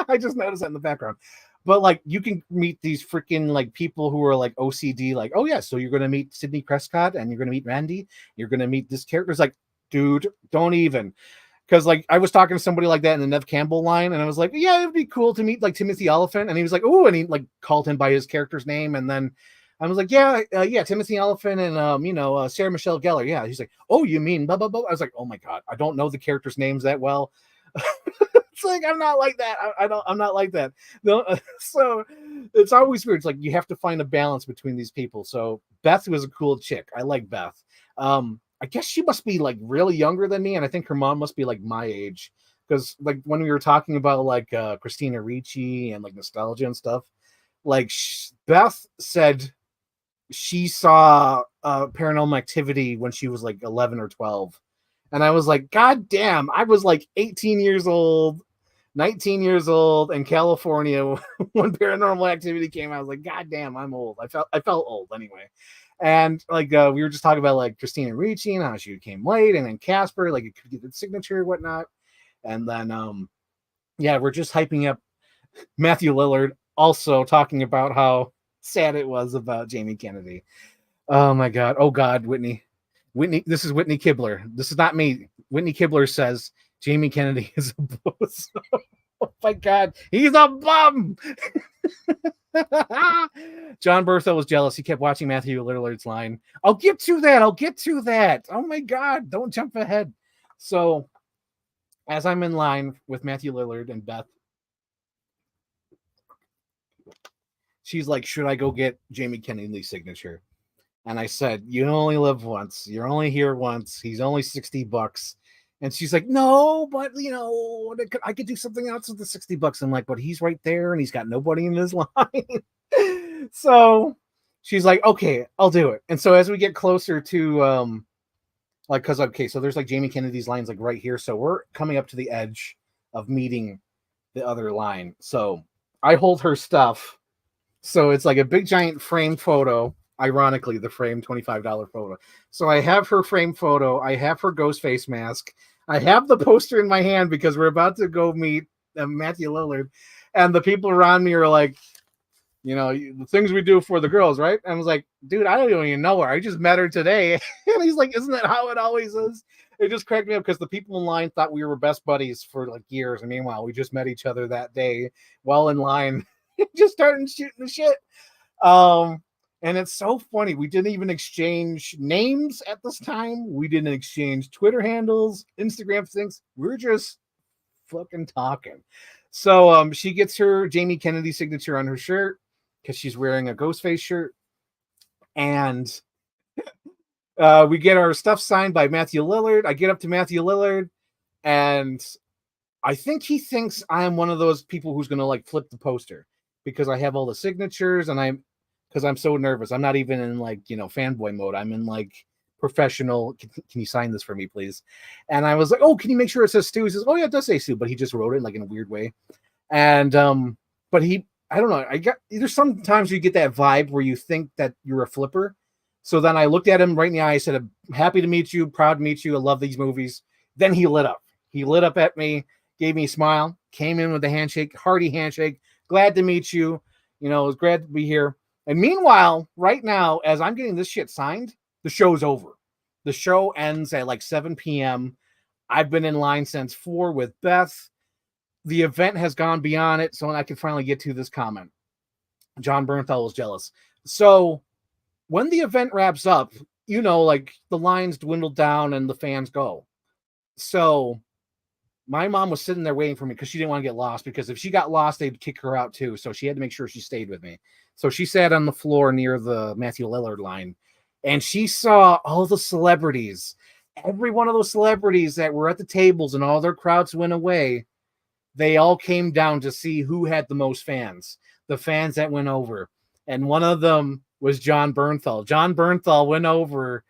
I just noticed that in the background. But like you can meet these freaking like people who are like OCD, like, oh yeah, so you're gonna meet Sidney Prescott and you're gonna meet Randy, you're gonna meet this character. It's like, dude, don't even. Because like I was talking to somebody like that in the Nev Campbell line, and I was like, yeah, it'd be cool to meet like Timothy Oliphant, and he was like, oh, and he like called him by his character's name, and then I was like, yeah, Timothy Oliphant and Sarah Michelle Gellar, yeah. He's like, oh, you mean blah blah blah? I was like, oh my God, I don't know the characters' names that well. It's like I'm not like that. I'm not like that. No, so it's always weird. It's like you have to find a balance between these people. So Beth was a cool chick. I like Beth. I guess she must be like really younger than me, and I think her mom must be like my age. Because like when we were talking about like Christina Ricci and like nostalgia and stuff, like Beth said she saw Paranormal Activity when she was like 11 or 12. And I was like, God damn, I was like 18 years old, 19 years old in California when Paranormal Activity came out. I was like, God damn, I'm old. I felt old anyway. And like we were just talking about like Christina Ricci and how she came late, and then Casper, like it could get the signature and whatnot. And then we're just hyping up Matthew Lillard, also talking about how sad it was about Jamie Kennedy. Oh my God. Oh God, Whitney, this is Whitney Kibler. This is not me. Whitney Kibler says Jamie Kennedy is a boss. Oh my God, he's a bum. John Bertha was jealous. He kept watching Matthew Lillard's line. I'll get to that. Oh my God, don't jump ahead. So as I'm in line with Matthew Lillard and Beth, she's like, should I go get Jamie Kennedy's signature? And I said, you only live once. You're only here once. He's only $60. And she's like, no, but I could do something else with the $60. I'm like, but he's right there and he's got nobody in his line. So she's like, okay, I'll do it. And so as we get closer to so there's like Jamie Kennedy's lines like right here. So we're coming up to the edge of meeting the other line. So I hold her stuff. So it's like a big giant framed photo. Ironically, the framed $25 photo. So I have her framed photo. I have her ghost face mask. I have the poster in my hand because we're about to go meet Matthew Lillard. And the people around me are like, the things we do for the girls, right? And I was like, dude, I don't even know her. I just met her today. And he's like, isn't that how it always is? It just cracked me up because the people in line thought we were best buddies for like years. And meanwhile, we just met each other that day while in line. Just started shooting the shit. And it's so funny. We didn't even exchange names at this time. We didn't exchange Twitter handles, Instagram things. We're just fucking talking. So she gets her Jamie Kennedy signature on her shirt because she's wearing a Ghostface shirt. And we get our stuff signed by Matthew Lillard. I get up to Matthew Lillard, and I think he thinks I'm one of those people who's going to like flip the poster because I have all the signatures, and because I'm so nervous. I'm not even in like, fanboy mode. I'm in like professional. Can you sign this for me, please? And I was like, oh, can you make sure it says Stu? He says, oh yeah, it does say Stu, but he just wrote it like in a weird way. And but I don't know. There's sometimes you get that vibe where you think that you're a flipper, So then I looked at him right in the eye. I said, I'm happy to meet you, proud to meet you. I love these movies. Then he lit up. He lit up at me, gave me a smile, came in with a handshake, hearty handshake. Glad to meet you. You know, it was glad to be here. And meanwhile, right now, as I'm getting this shit signed, the show's over. The show ends at like 7 p.m. I've been in line since 4 with Beth. The event has gone beyond it, so I can finally get to this comment. John Bernthal was jealous. So when the event wraps up, you know, like the lines dwindle down and the fans go. So my mom was sitting there waiting for me because she didn't want to get lost, because if she got lost, they'd kick her out too. So she had to make sure she stayed with me. So she sat on the floor near the Matthew Lillard line, and she saw all the celebrities. Every one of those celebrities that were at the tables and all their crowds went away, they all came down to see who had the most fans, the fans that went over. And one of them was John Bernthal. John Bernthal went over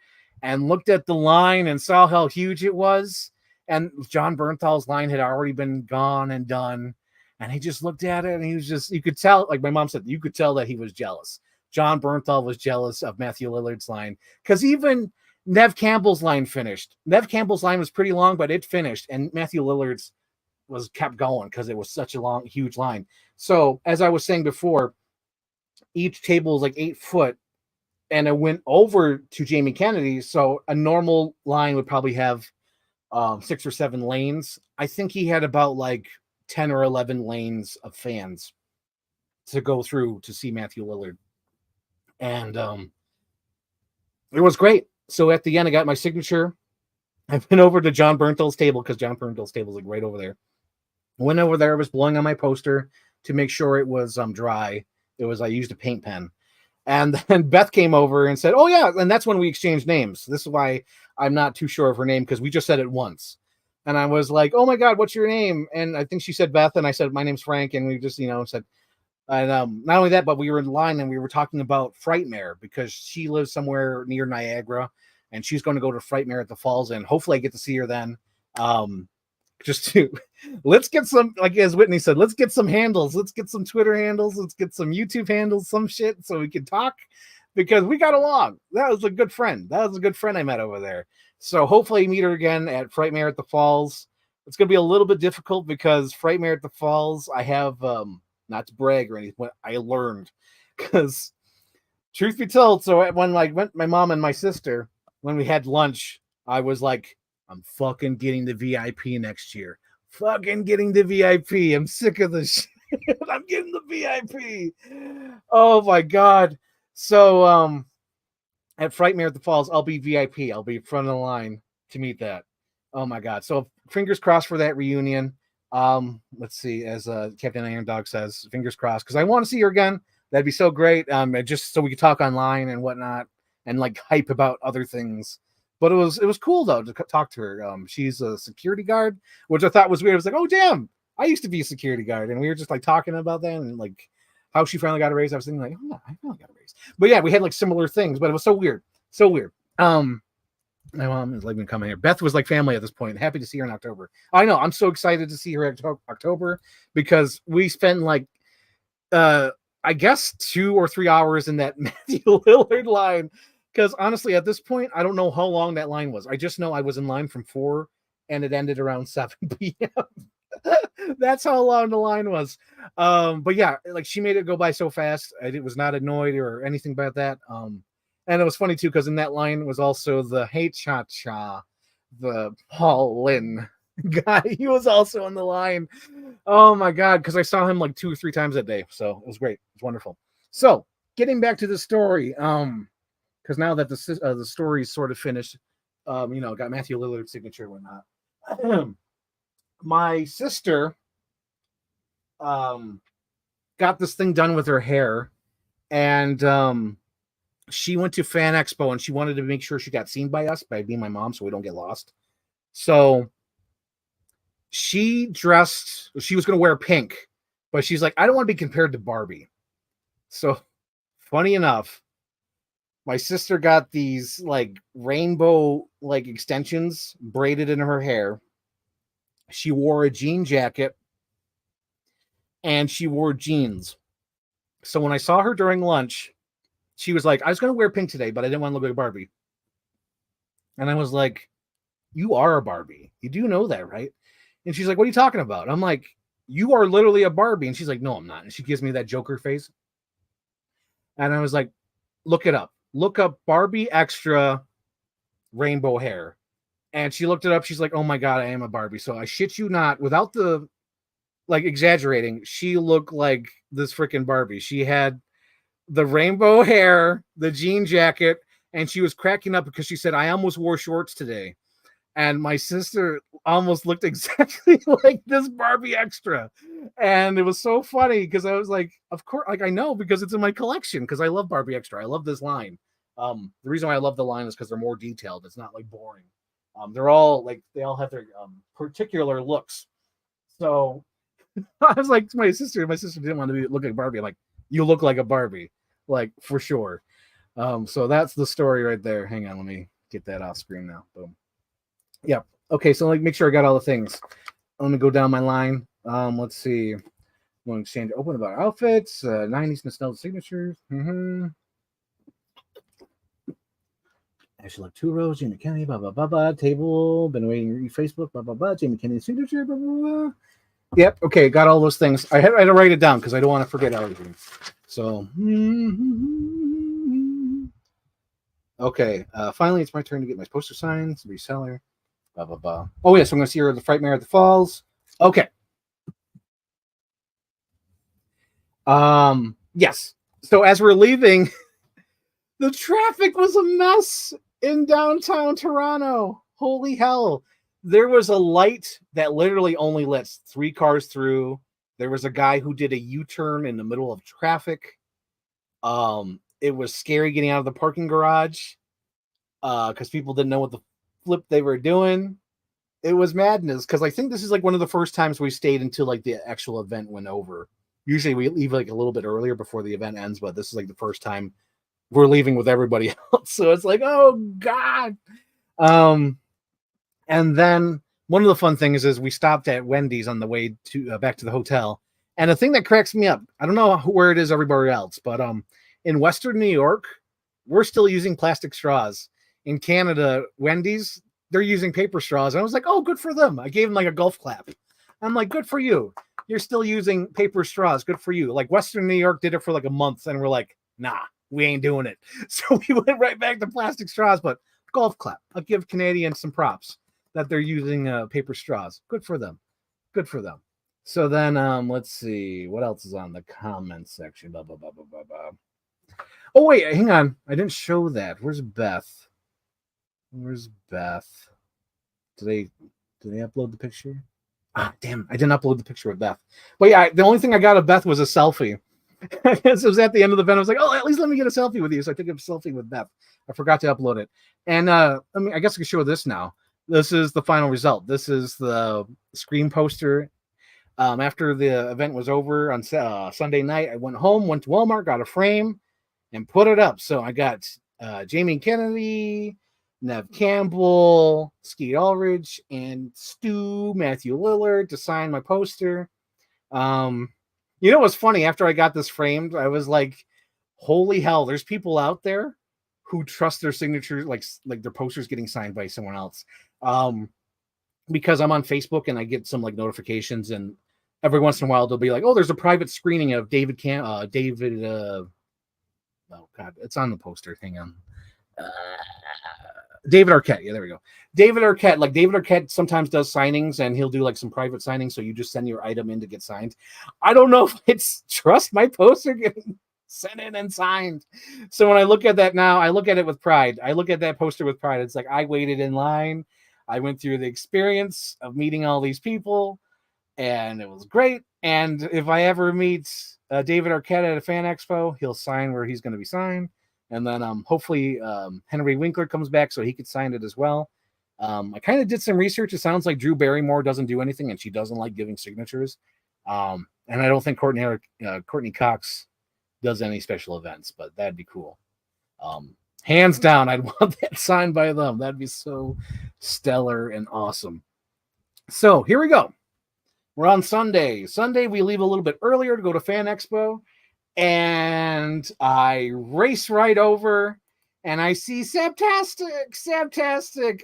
and looked at the line and saw how huge it was. And John Bernthal's line had already been gone and done. And he just looked at it and he was just, you could tell, like my mom said, you could tell that he was jealous. John Bernthal was jealous of Matthew Lillard's line, because even Nev Campbell's line finished. Nev Campbell's line was pretty long, but it finished. And Matthew Lillard's was kept going because it was such a long, huge line. So as I was saying before, each table is like 8 foot, and it went over to Jamie Kennedy. So a normal line would probably have 6 or 7 lanes. I think he had about like 10 or 11 lanes of fans to go through to see Matthew Lillard. And it was great. So at the end, I got my signature. I went over to John Bernthal's table, because John Bernthal's table is like right over there. Went over there, was blowing on my poster to make sure it was dry. I used a paint pen. And then Beth came over and said, oh yeah, and that's when we exchanged names. This is why I'm not too sure of her name, because we just said it once. And I was like, oh my God, what's your name? And I think she said Beth, and I said, my name's Frank. And we just, said, and not only that, but we were in line and we were talking about Frightmare, because she lives somewhere near Niagara and she's going to go to Frightmare at the Falls, and hopefully I get to see her then. Just to let's get some, like as Whitney said, let's get some handles, let's get some Twitter handles, let's get some YouTube handles, some shit, so we can talk, because we got along. That was a good friend I met over there. So hopefully meet her again at Frightmare at the Falls. It's going to be a little bit difficult because Frightmare at the Falls, I have not to brag or anything, but I learned, because truth be told, so when like went my mom and my sister, when we had lunch, I was like, I'm fucking getting the VIP next year. Fucking getting the VIP. I'm sick of this shit. I'm getting the VIP. Oh my God. So at Frightmare at the Falls, I'll be VIP. I'll be front of the line to meet that. Oh my God. So fingers crossed for that reunion. Let's see, as Captain Iron Dog says, fingers crossed, because I want to see her again. That'd be so great. Just so we could talk online and whatnot, and like hype about other things. But it was cool though to talk to her. She's a security guard, which I thought was weird. I was like, oh damn, I used to be a security guard, and we were just like talking about that and like how she finally got a raise. I was thinking like, oh, I finally got a raise. But yeah, we had like similar things, but it was so weird, so weird. My mom is letting me come in here. Beth was like family at this point. Happy to see her in October. I know. I'm so excited to see her in October, because we spent like, I guess 2 or 3 hours in that Matthew Lillard line. Because honestly, at this point, I don't know how long that line was. I just know I was in line from 4 and it ended around 7 p.m. That's how long the line was. But yeah, like she made it go by so fast. I was not annoyed or anything about that. And it was funny too, because in that line was also the Hey Cha Cha, the Paul Lynn guy. He was also on the line. Oh my God, because I saw him like 2 or 3 times that day. So it was great. It was wonderful. So getting back to the story, because now that the story's sort of finished, got Matthew Lillard's signature and whatnot. My sister got this thing done with her hair, and she went to Fan Expo, and she wanted to make sure she got seen by us, by being my mom, so we don't get lost. So she was going to wear pink, but she's like, I don't want to be compared to Barbie. So funny enough, my sister got these like rainbow like extensions braided in her hair. She wore a jean jacket and she wore jeans. So when I saw her during lunch, she was like, I was going to wear pink today, but I didn't want to look like a Barbie. And I was like, you are a Barbie. You do know that, right? And she's like, what are you talking about? I'm like, you are literally a Barbie. And she's like, no, I'm not. And she gives me that Joker face. And I was like, look it up. Look up Barbie extra rainbow hair. And she looked it up. She's like, oh my God, I am a Barbie. So I shit you not, without the like exaggerating, she looked like this freaking Barbie. She had the rainbow hair, the jean jacket, and she was cracking up because she said, I almost wore shorts today. And my sister almost looked exactly like this Barbie extra. And it was so funny because I was like, of course, like I know because it's in my collection because I love Barbie extra. I love this line. The reason why I love the line is because they're more detailed. It's not like boring. They're all like, they all have their particular looks. So I was like to my sister didn't want to look like Barbie. I'm like, you look like a Barbie, like for sure. So that's the story right there. Hang on, let me get that off screen now. Boom. Yep. Okay, so like make sure I got all the things. Let me go down my line. Let's see. We'll exchange open about outfits, 90s nostalgia signatures. Actually, like 2 rows, Jamie Kennedy, blah blah blah blah. Table, been waiting to read Facebook, blah blah blah. Jamie Kennedy signature, blah blah blah. Yep. Okay, got all those things. I had to write it down because I don't want to forget everything. So, okay. Finally, it's my turn to get my poster signs. Reseller. Blah blah blah. Oh yeah, so I'm going to see her at the Frightmare at the Falls. Okay. Yes. So as we're leaving, the traffic was a mess in downtown Toronto. Holy hell. There was a light that literally only lets 3 cars through. There was a guy who did a U-turn in the middle of traffic. It was scary getting out of the parking garage because people didn't know what the flip they were doing. It was madness because I think this is like one of the first times we stayed until like the actual event went over. Usually we leave like a little bit earlier before the event ends, but this is like the first time we're leaving with everybody else. So it's like, oh God. And then one of the fun things is we stopped at Wendy's on the way to back to the hotel. And the thing that cracks me up, I don't know where it is everywhere else, but in Western New York, we're still using plastic straws. In Canada, Wendy's, they're using paper straws. And I was like, oh, good for them. I gave them like a golf clap. I'm like, good for you. You're still using paper straws. Good for you. Like Western New York did it for like a month, and we're like, nah, we ain't doing it. So we went right back to plastic straws, but golf clap. I'll give Canadians some props that they're using paper straws. Good for them. Good for them. So then let's see. What else is on the comments section? Blah, blah, blah, blah, blah, blah. Oh, wait, hang on. I didn't show that. Where's Beth? Where's Beth? Did they upload the picture? Ah, damn, I didn't upload the picture with Beth. But yeah, the only thing I got of Beth was a selfie. It was at the end of the event. I was like, oh, at least let me get a selfie with you. So I took a selfie with Beth. I forgot to upload it. And I guess I can show this now. This is the final result. This is the Scream poster. After the event was over on Sunday night, I went home, went to Walmart, got a frame, and put it up. So I got Jamie Kennedy, Nev Campbell, Skeet Ulrich, and Stu Matthew Lillard to sign my poster. You know what's funny? After I got this framed, I was like, holy hell, there's people out there who trust their signatures, like their posters getting signed by someone else. Because I'm on Facebook and I get some like notifications, and every once in a while they'll be like, oh, there's a private screening of David, oh God, it's on the poster. Hang on. David Arquette. Yeah, there we go. David Arquette. Like David Arquette sometimes does signings, and he'll do like some private signings. So you just send your item in to get signed. I don't know if it's trust my poster getting sent in and signed. So when I look at that now, I look at it with pride. I look at that poster with pride. It's like I waited in line. I went through the experience of meeting all these people, and it was great. And if I ever meet David Arquette at a Fan Expo, he'll sign where he's going to be signed. And then hopefully Henry Winkler comes back so he could sign it as well. I kind of did some research. It sounds like Drew Barrymore doesn't do anything, and she doesn't like giving signatures. And I don't think Courtney Cox does any special events, but that'd be cool. Hands down, I'd want that signed by them. That'd be so stellar and awesome. So here we go. We're on Sunday. Sunday, we leave a little bit earlier to go to Fan Expo. And I race right over and I see Sabtastic.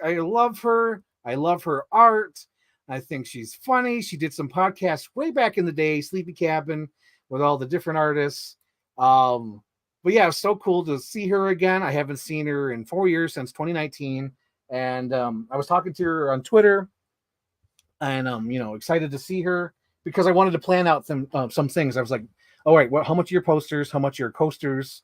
I love her. I love her art. I think she's funny. She did some podcasts way back in the day, Sleepy Cabin, with all the different artists. But yeah, it was so cool to see her again. I haven't seen her in 4 years, since 2019. And I was talking to her on Twitter, and excited to see her because I wanted to plan out some things. I was like, all right, how much are your posters? How much are your coasters?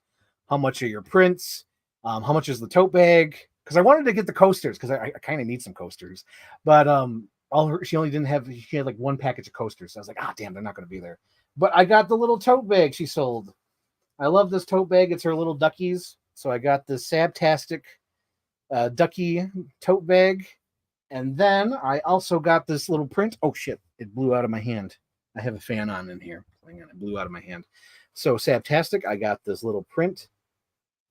How much are your prints? How much is the tote bag? Because I wanted to get the coasters because I kind of need some coasters, but she only didn't have, she had like one package of coasters. So I was like, damn, they're not going to be there. But I got the little tote bag she sold. I love this tote bag. It's her little duckies. So I got the Sabtastic ducky tote bag. And then I also got this little print. Oh shit, it blew out of my hand. I have a fan on in here. Hang on, it blew out of my hand. So Sabtastic, I got this little print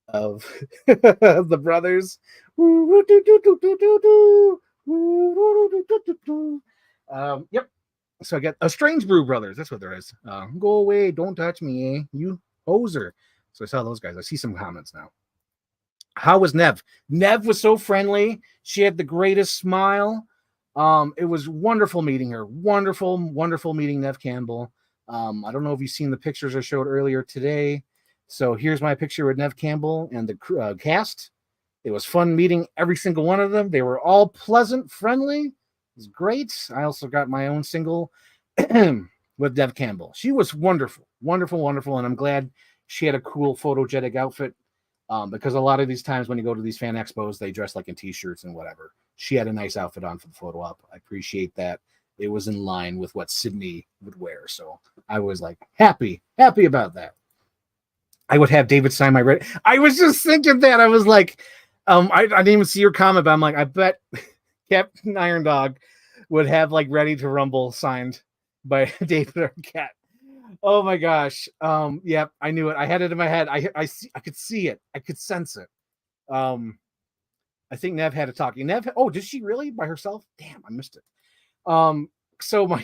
of the brothers. Yep. So I got a Strange Brew Brothers. That's what there is. Go away, don't touch me, you hoser. So I saw those guys. I see some comments now. How was Nev? Nev was so friendly. She had the greatest smile. It was wonderful meeting her. Wonderful meeting Nev Campbell. I don't know if you've seen the pictures I showed earlier today. So here's my picture with Nev Campbell and the cast. It was fun meeting every single one of them. They were all pleasant, friendly. It was great. I also got my own single with Nev Campbell. She was wonderful, and I'm glad she had a cool photogenic outfit. Because a lot of these times when you go to these fan expos, they dress like in t-shirts and whatever. She had a nice outfit on for the photo op. I appreciate that. It was in line with what Sydney would wear. So I was like happy about that. I would have David sign my red. I was just thinking that. I was like, I didn't even see your comment, but I'm like, I bet Captain Iron Dog would have like Ready to Rumble signed by David Arquette. Oh my gosh. Yep, I knew it. I had it in my head. I could see it. I could sense it. I think Nev had a talking. Nev, did she really by herself? Damn, I missed it. So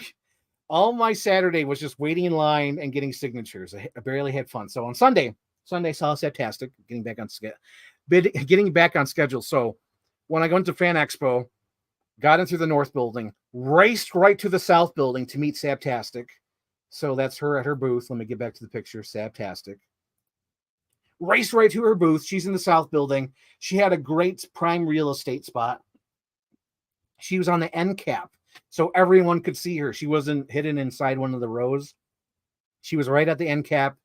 all my Saturday was just waiting in line and getting signatures. I barely had fun. So on Sunday saw Septastic getting back on schedule. So when I went to Fan Expo, got into the North building, raced right to the South building to meet Septastic. So that's her at her booth. Let me get back to the picture. Sabtastic. Raced right to her booth. She's in the South building. She had a great prime real estate spot. She was on the end cap, so everyone could see her. She wasn't hidden inside one of the rows. She was right at the end cap.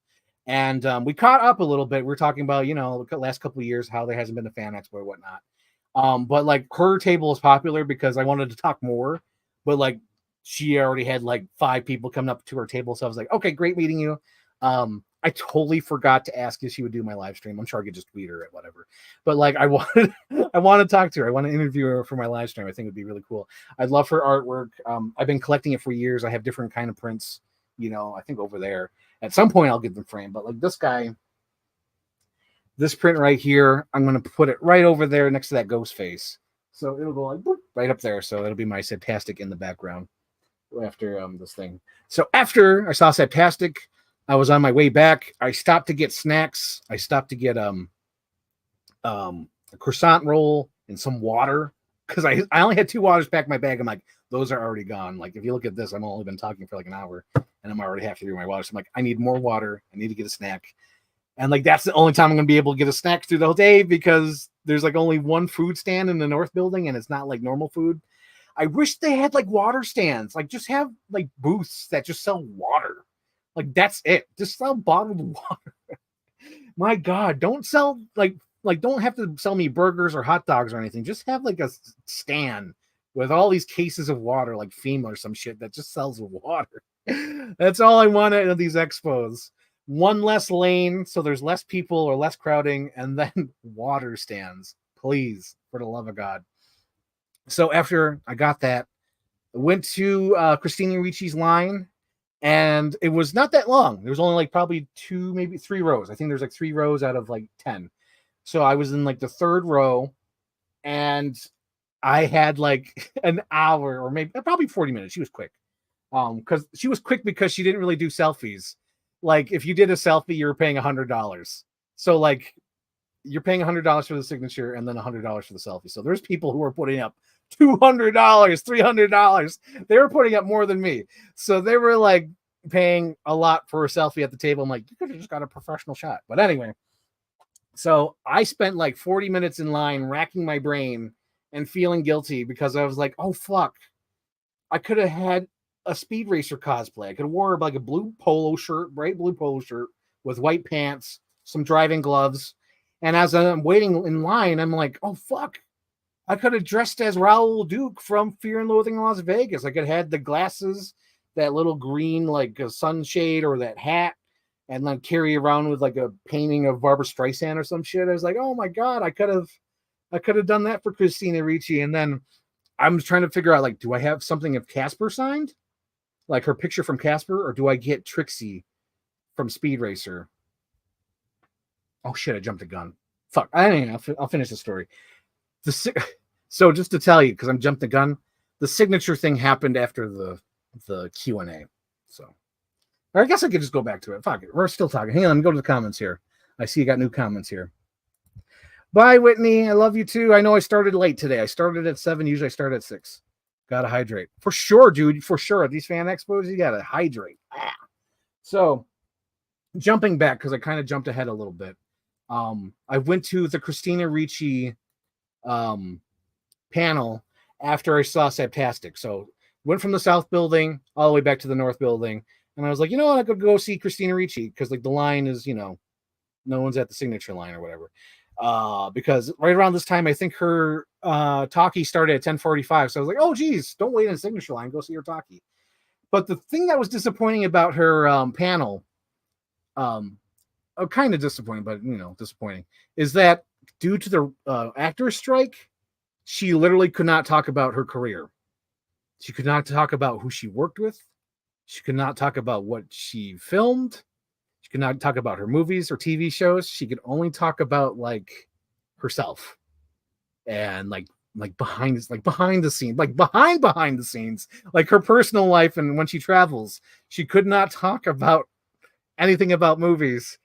And we caught up a little bit. We're talking about, the last couple of years, how there hasn't been a Fan Expo or whatnot. But like her table is popular because I wanted to talk more, but like she already had like 5 people coming up to her table. So I was like, okay, great meeting you. I totally forgot to ask if she would do my live stream. I'm sure I could just tweet her at whatever. But like I want to talk to her. I want to interview her for my live stream. I think it would be really cool. I love her artwork. I've been collecting it for years. I have different kind of prints, I think over there. At some point I'll get them framed. But like this print right here, I'm going to put it right over there next to that ghost face. So it'll go like boop, right up there. So it'll be my Septastic in the background after this thing. So after I saw Septastic, I was on my way back. I stopped to get snacks. I stopped to get a croissant roll and some water because I only had 2 waters packed in my bag. I'm like, those are already gone. Like if you look at this, I've only been talking for like an hour and I'm already halfway through my water. So I'm like, I need more water. I need to get a snack. And like that's the only time I'm gonna be able to get a snack through the whole day because there's like only one food stand in the North building and it's not like normal food. I wish they had like water stands, like just have like booths that just sell water. Like that's it. Just sell bottled water. My God, don't sell like don't have to sell me burgers or hot dogs or anything. Just have like a stand with all these cases of water, like FEMA or some shit that just sells water. That's all I want at these expos. One less lane, so there's less people or less crowding, and then water stands, please, for the love of God. So after I got that, I went to Christina Ricci's line, and it was not that long. There was only like probably 2, maybe 3 rows. I think there's like 3 rows out of like 10. So I was in like the 3rd row, and I had like an hour or maybe probably 40 minutes. She was quick. Because she was quick because she didn't really do selfies. like if you did a selfie, you were paying $100. So like you're paying $100 for the signature and then $100 for the selfie. So there's people who are putting up $200, $300. They were putting up more than me. So they were like paying a lot for a selfie at the table. I'm like, you could have just got a professional shot. But anyway, so I spent like 40 minutes in line racking my brain and feeling guilty because I was like, oh, fuck. I could have had a Speed Racer cosplay. I could have wore like a blue polo shirt, bright blue polo shirt with white pants, some driving gloves. And as I'm waiting in line, I'm like, oh, fuck. I could have dressed as Raoul Duke from Fear and Loathing in Las Vegas. I could have had the glasses, that little green, like a sunshade or that hat, and then carry around with like a painting of Barbara Streisand or some shit. I was like, oh my God, I could have done that for Christina Ricci. And then I'm trying to figure out, like, do I have something of Casper signed? Like her picture from Casper, or do I get Trixie from Speed Racer? Oh shit, I jumped the gun. Fuck. I'll finish the story. So just to tell you, because I'm jumped the gun, the signature thing happened after the Q&A. So, or I guess I could just go back to it. Fuck it. We're still talking. Hang on, let me go to the comments here. I see you got new comments here. Bye, Whitney. I love you too. I know I started late today. I started at 7. Usually I start at 6. Gotta hydrate. For sure, dude. For sure. At these fan expos, you gotta hydrate. So, jumping back, because I kind of jumped ahead a little bit. I went to the Christina Ricci panel after I saw Saptastic. So went from the South building all the way back to the North building. And I was like, you know what? I could go see Christina Ricci because like the line is, you know, no one's at the signature line or whatever. Because right around this time, I think her talkie started at 10:45. So I was like, oh, geez, don't wait in the signature line. Go see her talkie. But the thing that was disappointing about her panel, kind of disappointing, but, you know, disappointing, is that due to the actors strike, she literally could not talk about her career. She could not talk about who she worked with. She could not talk about what she filmed. She could not talk about her movies or TV shows. She could only talk about like herself and like behind the scenes, like behind the scenes, like her personal life. And when she travels, she could not talk about anything about movies.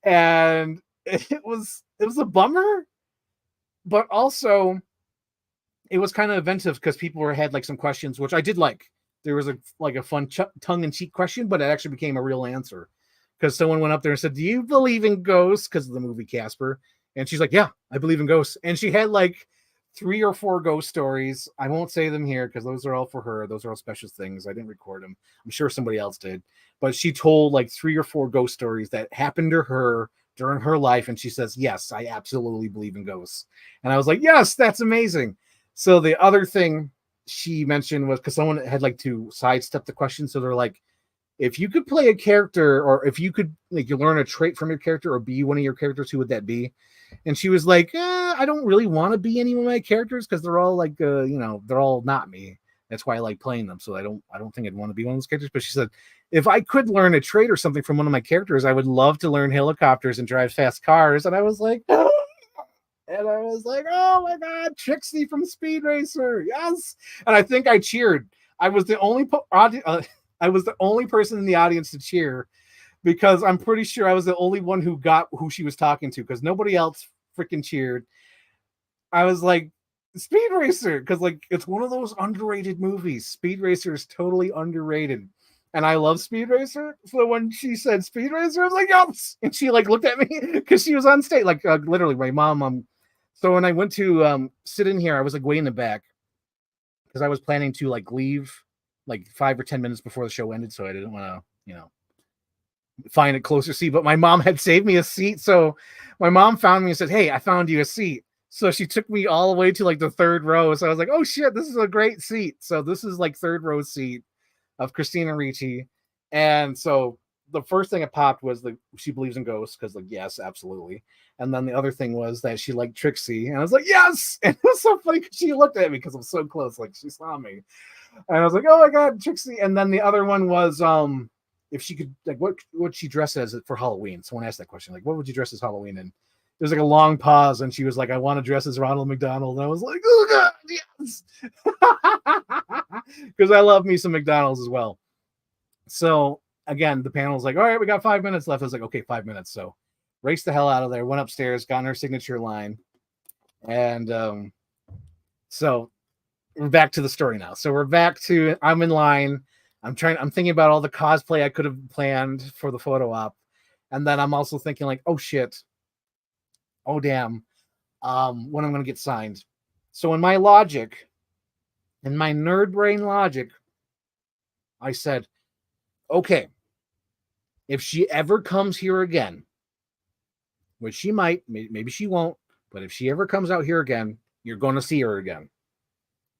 And it was a bummer, but also it was kind of inventive because people had like some questions, which I did like. There was a fun tongue-in-cheek question, but it actually became a real answer because someone went up there and said, "Do you believe in ghosts?" Because of the movie Casper, and she's like, "Yeah, I believe in ghosts." And she had like 3 or 4 ghost stories. I won't say them here because those are all for her. Those are all special things. I didn't record them. I'm sure somebody else did, but she told like 3 or 4 ghost stories that happened to her during her life, and she says, "Yes, I absolutely believe in ghosts." And I was like, "Yes, that's amazing." So the other thing she mentioned was because someone had like to sidestep the question. So they're like, if you could play a character, or if you could like you learn a trait from your character or be one of your characters, who would that be? And she was like, I don't really want to be any of my characters because they're all like, you know, they're all not me. That's why I like playing them. So I don't think I'd want to be one of those characters. But she said, if I could learn a trait or something from one of my characters, I would love to learn helicopters and drive fast cars. And I was like, oh my God, Trixie from Speed Racer. Yes. And I think I cheered. I was the only person in the audience to cheer because I'm pretty sure I was the only one who got who she was talking to because nobody else freaking cheered. I was like, Speed Racer, because like it's one of those underrated movies. Speed Racer is totally underrated. And I love Speed Racer. So when she said Speed Racer, I was like, yes. And she like looked at me because she was on stage. Like literally my mom. So when I went to sit in here, I was like way in the back because I was planning to like leave like 5 or 10 minutes before the show ended. So I didn't want to, you know, find a closer seat. But my mom had saved me a seat. So my mom found me and said, hey, I found you a seat. So she took me all the way to like the 3rd row. So I was like, oh shit, this is a great seat. So this is like 3rd row seat of Christina Ricci. And so the first thing that popped was that she believes in ghosts because like, yes, absolutely. And then the other thing was that she liked Trixie. And I was like, yes. And it was so funny because she looked at me because I'm so close. Like she saw me. And I was like, oh my God, Trixie. And then the other one was if she could, like, what would she dress as for Halloween? Someone asked that question. Like, what would you dress as Halloween? And there's like a long pause. And she was like, I want to dress as Ronald McDonald. And I was like, oh God, yes. Because I love me some McDonald's as well. So again, the panel's like, all right, we got 5 minutes left. I was like, okay, 5 minutes. So raced the hell out of there, went upstairs, got in her signature line. And so we're back to the story now. So we're back to, I'm in line. I'm thinking about all the cosplay I could have planned for the photo op. And then I'm also thinking like, oh shit. Oh damn. When I'm going to get signed. So in my logic, in my nerd brain logic, I said, okay, if she ever comes here again, which she might, maybe she won't, but if she ever comes out here again, you're going to see her again.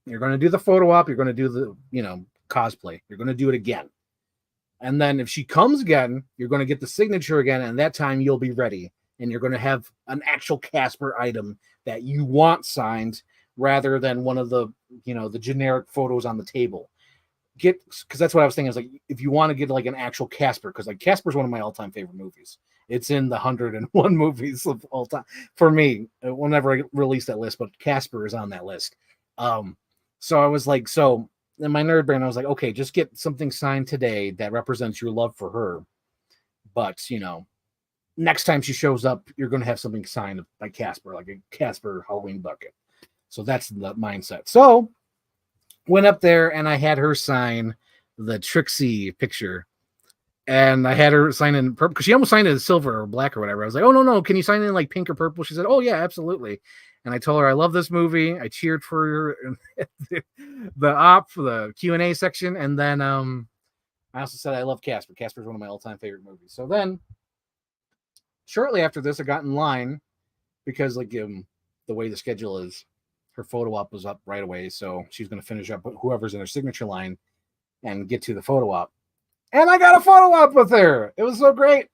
You're going to do the photo op. You're going to do the, cosplay. You're going to do it again. And then if she comes again, you're going to get the signature again. And that time you'll be ready. And you're going to have an actual Casper item that you want signed rather than one of the, the generic photos on the table. Because that's what I was thinking. Is like, if you want to get like an actual Casper, because like Casper's one of my all-time favorite movies. It's in the 101 movies of all time for me. Whenever I release that list, but Casper is on that list. So I was like, so in my nerd brain, I was like, okay, just get something signed today that represents your love for her. But next time she shows up, you're going to have something signed by Casper, like a Casper Halloween bucket. So that's the mindset. So went up there and I had her sign the Trixie picture. And I had her sign in purple because she almost signed it in silver or black or whatever. I was like, oh, no. Can you sign in like pink or purple? She said, oh, yeah, absolutely. And I told her I love this movie. I cheered for her the op for the Q&A section. And then I also said I love Casper. Casper's one of my all-time favorite movies. So then shortly after this, I got in line because like the way the schedule is, her photo op was up right away. So she's going to finish up whoever's in her signature line and get to the photo op. And I got a photo op with her. It was so great.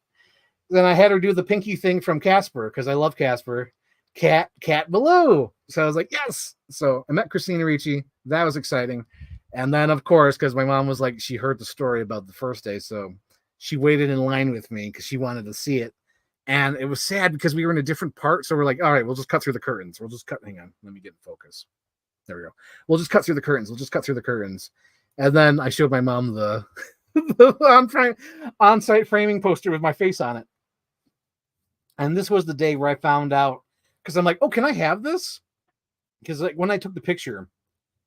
Then I had her do the pinky thing from Casper because I love Casper. Cat Baloo. So I was like, yes. So I met Christina Ricci. That was exciting. And then, of course, because my mom was like, she heard the story about the first day. So she waited in line with me because she wanted to see it. And it was sad because we were in a different part. So we're like, all right, we'll just cut through the curtains. Hang on. Let me get in focus. There we go. We'll just cut through the curtains. And then I showed my mom the on-site framing poster with my face on it. And this was the day where I found out, because I'm like, oh, can I have this? Because like when I took the picture,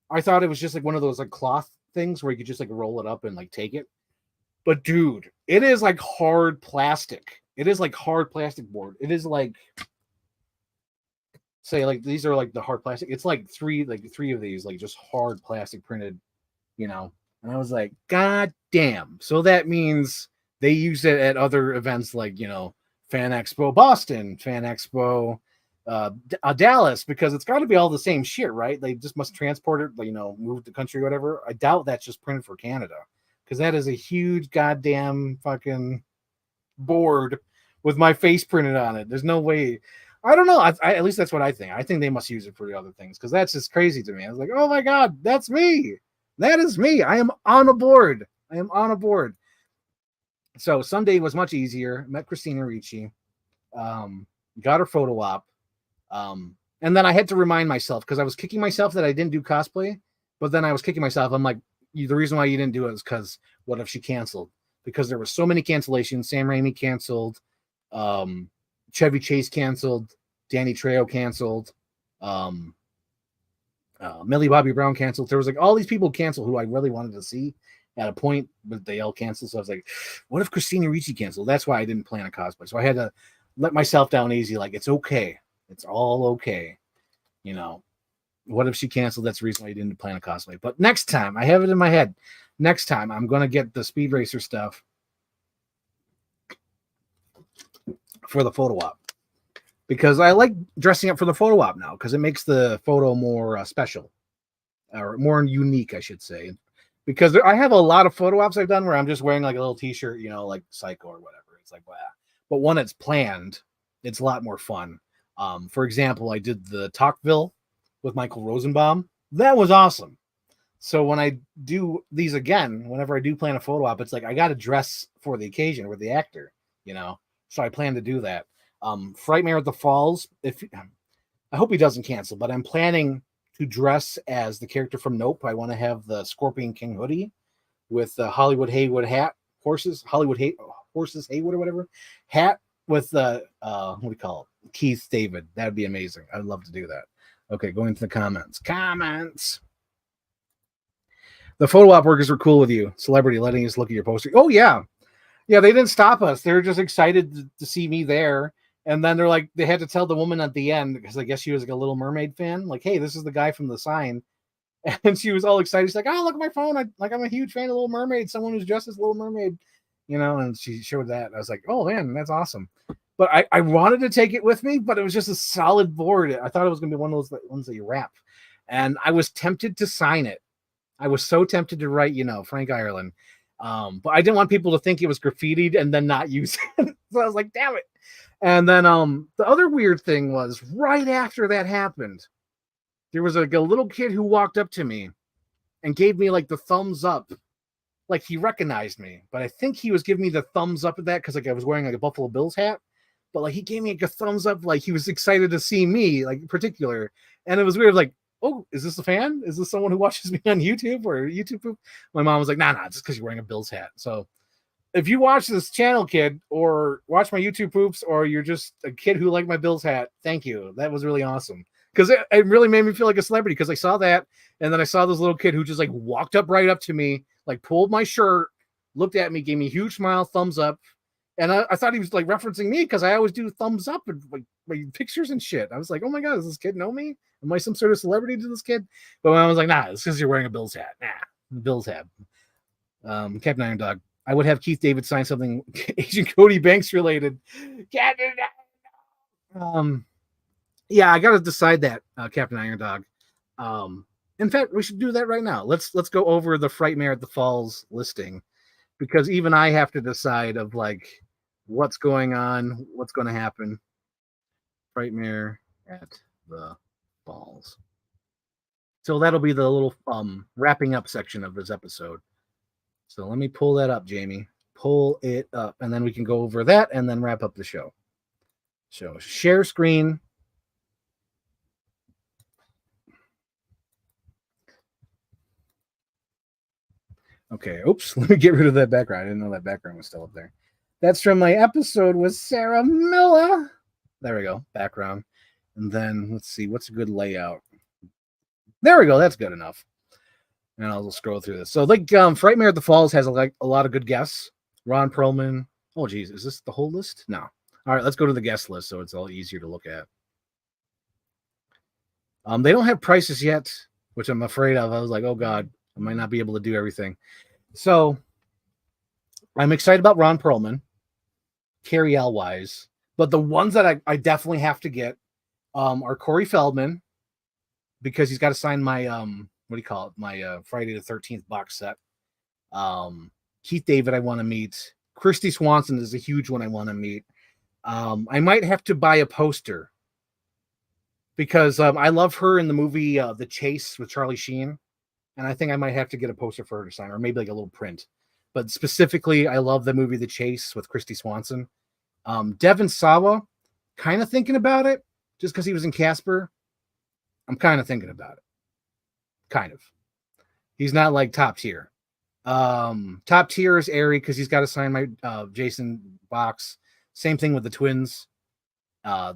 I thought it was just like one of those like cloth things where you could just like roll it up and like take it. But dude, it is like hard plastic. It is like hard plastic board. It is like, say like these are like the hard plastic. It's like three of these, like just hard plastic printed, And I was like, God damn. So that means they use it at other events like, Fan Expo Boston, Fan Expo Dallas, because it's got to be all the same shit, right? They just must transport it, move the country, whatever. I doubt that's just printed for Canada because that is a huge goddamn fucking board with my face printed on it. There's no way. I don't know. I at least that's what I think. I think they must use it for the other things because that's just crazy to me. I was like, oh my God, that's me. That is me. I am on a board. So Sunday was much easier. Met Christina Ricci. Got her photo op. And then I had to remind myself because I was kicking myself that I didn't do cosplay. But then I was kicking myself. I'm like, the reason why you didn't do it is because what if she canceled? Because there were so many cancellations. Sam Raimi canceled. Chevy Chase canceled. Danny Trejo canceled. Millie Bobby Brown canceled. There was like all these people canceled who I really wanted to see at a point, but they all canceled. So I was like, what if Christina Ricci canceled? That's why I didn't plan a cosplay. So I had to let myself down easy. Like, it's okay. It's all okay. What if she canceled? That's the reason why I didn't plan a cosplay. But next time, I have it in my head. Next time, I'm going to get the Speed Racer stuff for the photo op. Because I like dressing up for the photo op now because it makes the photo more special or more unique, I should say. Because I have a lot of photo ops I've done where I'm just wearing like a little t-shirt, like Psycho or whatever. It's like, wow. But when it's planned, it's a lot more fun. For example, I did the Talkville with Michael Rosenbaum. That was awesome. So when I do these again, whenever I do plan a photo op, it's like I got to dress for the occasion with the actor, So I plan to do that. Frightmare at the Falls. I hope he doesn't cancel, but I'm planning to dress as the character from Nope. I want to have the Scorpion King hoodie with the Hollywood Haywood hat horses, horses Haywood or whatever hat with the what do you call it? Keith David. That'd be amazing. I'd love to do that. Okay, going to the comments. The photo op workers were cool with you. Celebrity letting us look at your poster. Oh yeah. Yeah, they didn't stop us. They were just excited to see me there. And then they're like, they had to tell the woman at the end, because I guess she was like a Little Mermaid fan, like, hey, this is the guy from the sign. And she was all excited. She's like, oh, look at my phone. I'm a huge fan of Little Mermaid. Someone who's dressed as Little Mermaid, and she showed that. And I was like, oh man, that's awesome. But I wanted to take it with me, but it was just a solid board. I thought it was going to be one of those ones that you wrap. And I was tempted to sign it. I was so tempted to write, Frank Ireland. But I didn't want people to think it was graffitied and then not use it. So I was like, damn it. And then the other weird thing was right after that happened, there was like a little kid who walked up to me and gave me like the thumbs up. Like he recognized me, but I think he was giving me the thumbs up at that because like I was wearing like a Buffalo Bills hat. But like he gave me like a thumbs up, like he was excited to see me, like in particular. And it was weird, like, oh, is this a fan? Is this someone who watches me on YouTube or YouTube poop? My mom was like, nah, just because you're wearing a Bills hat. So if you watch this channel, kid, or watch my YouTube poops, or you're just a kid who liked my Bills hat, thank you. That was really awesome. Because it really made me feel like a celebrity, because I saw that, and then I saw this little kid who just like walked up right up to me, like pulled my shirt, looked at me, gave me a huge smile, thumbs up. And I thought he was like referencing me because I always do thumbs up and like my pictures and shit. I was like, oh my God, does this kid know me? Am I some sort of celebrity to this kid? But when I was like, nah, it's because you're wearing a Bills hat. Nah, Bills hat. Captain Iron Dog. I would have Keith David sign something Agent Cody Banks related. Captain yeah, I got to decide that, Captain Iron Dog. In fact, we should do that right now. Let's go over the Frightmare at the Falls listing, because even I have to decide of like what's going on, what's going to happen. Frightmare at the Falls. So that'll be the little wrapping up section of this episode. So let me pull that up, Jamie. Pull it up, and then we can go over that and then wrap up the show. So share screen. Okay, oops, let me get rid of that background. I didn't know that background was still up there. That's from my episode with Sarah Miller. There we go, background. And then let's see, what's a good layout? There we go, that's good enough. And I'll just scroll through this. So like Frightmare at the Falls has a lot of good guests. Ron Perlman. Oh geez, is this the whole list? No. All right, let's go to the guest list so it's all easier to look at. They don't have prices yet, which I'm afraid of. I was like, oh God, I might not be able to do everything. So I'm excited about Ron Perlman, Carrie Elwise, but the ones that I definitely have to get are Corey Feldman, because he's got to sign my what do you call it? My Friday the 13th box set. Keith David, I want to meet. Christy Swanson is a huge one I want to meet. I might have to buy a poster because I love her in the movie The Chase with Charlie Sheen. And I think I might have to get a poster for her to sign, or maybe like a little print. But specifically, I love the movie The Chase with Christy Swanson. Devin Sawa, kind of thinking about it, just because he was in Casper. I'm kind of thinking about it. Kind of. He's not like top tier. Top tier is Ari, because he's got to sign my Jason box. Same thing with the twins.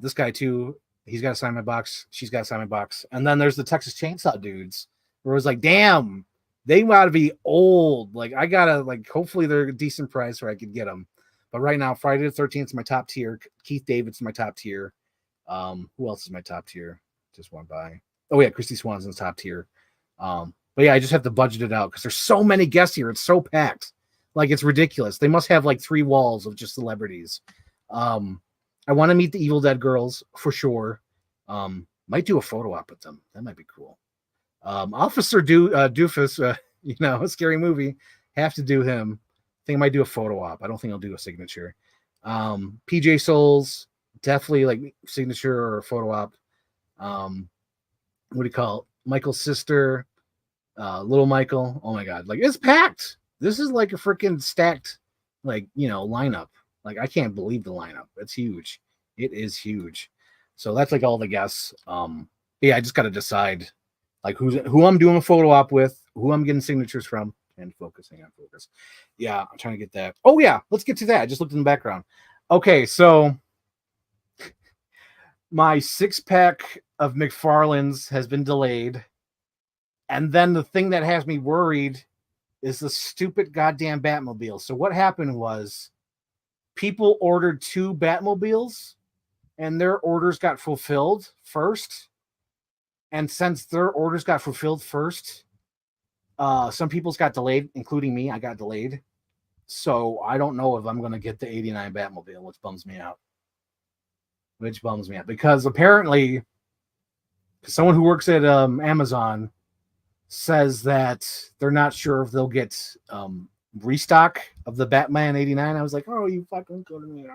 This guy too, he's got to sign my box. She's got to sign my box. And then there's the Texas Chainsaw dudes, where it was like, damn, they got to be old. Like I gotta like, hopefully they're a decent price where I could get them. But right now, Friday the 13th is my top tier. Keith David's my top tier. Who else is my top tier? Just went by. Oh yeah, Christy Swanson's top tier. But yeah, I just have to budget it out because there's so many guests here. It's so packed. Like it's ridiculous. They must have like 3 walls of just celebrities. I want to meet the Evil Dead girls for sure. Might do a photo op with them. That might be cool. Officer Doofus, a scary movie. Have to do him. I think I might do a photo op. I don't think I'll do a signature. PJ Souls, definitely like signature or a photo op. What do you call it? Michael's sister, little Michael. Oh my God. Like it's packed. This is like a freaking stacked, lineup. Like I can't believe the lineup. It's huge. It is huge. So that's like all the guests. Yeah, I just got to decide like who I'm doing a photo op with, who I'm getting signatures from. And focusing on focus. Yeah, I'm trying to get that. Oh yeah, let's get to that. I just looked in the background. Okay, so my 6-pack of McFarlane's has been delayed. And then the thing that has me worried is the stupid goddamn Batmobile. So what happened was people ordered 2 Batmobiles and their orders got fulfilled first. And since their orders got fulfilled first, some people's got delayed, including me. I got delayed. So I don't know if I'm going to get the 89 Batmobile, which bums me out. Because apparently someone who works at Amazon says that they're not sure if they'll get restock of the Batman 89. I was like, oh, you fucking kidding me.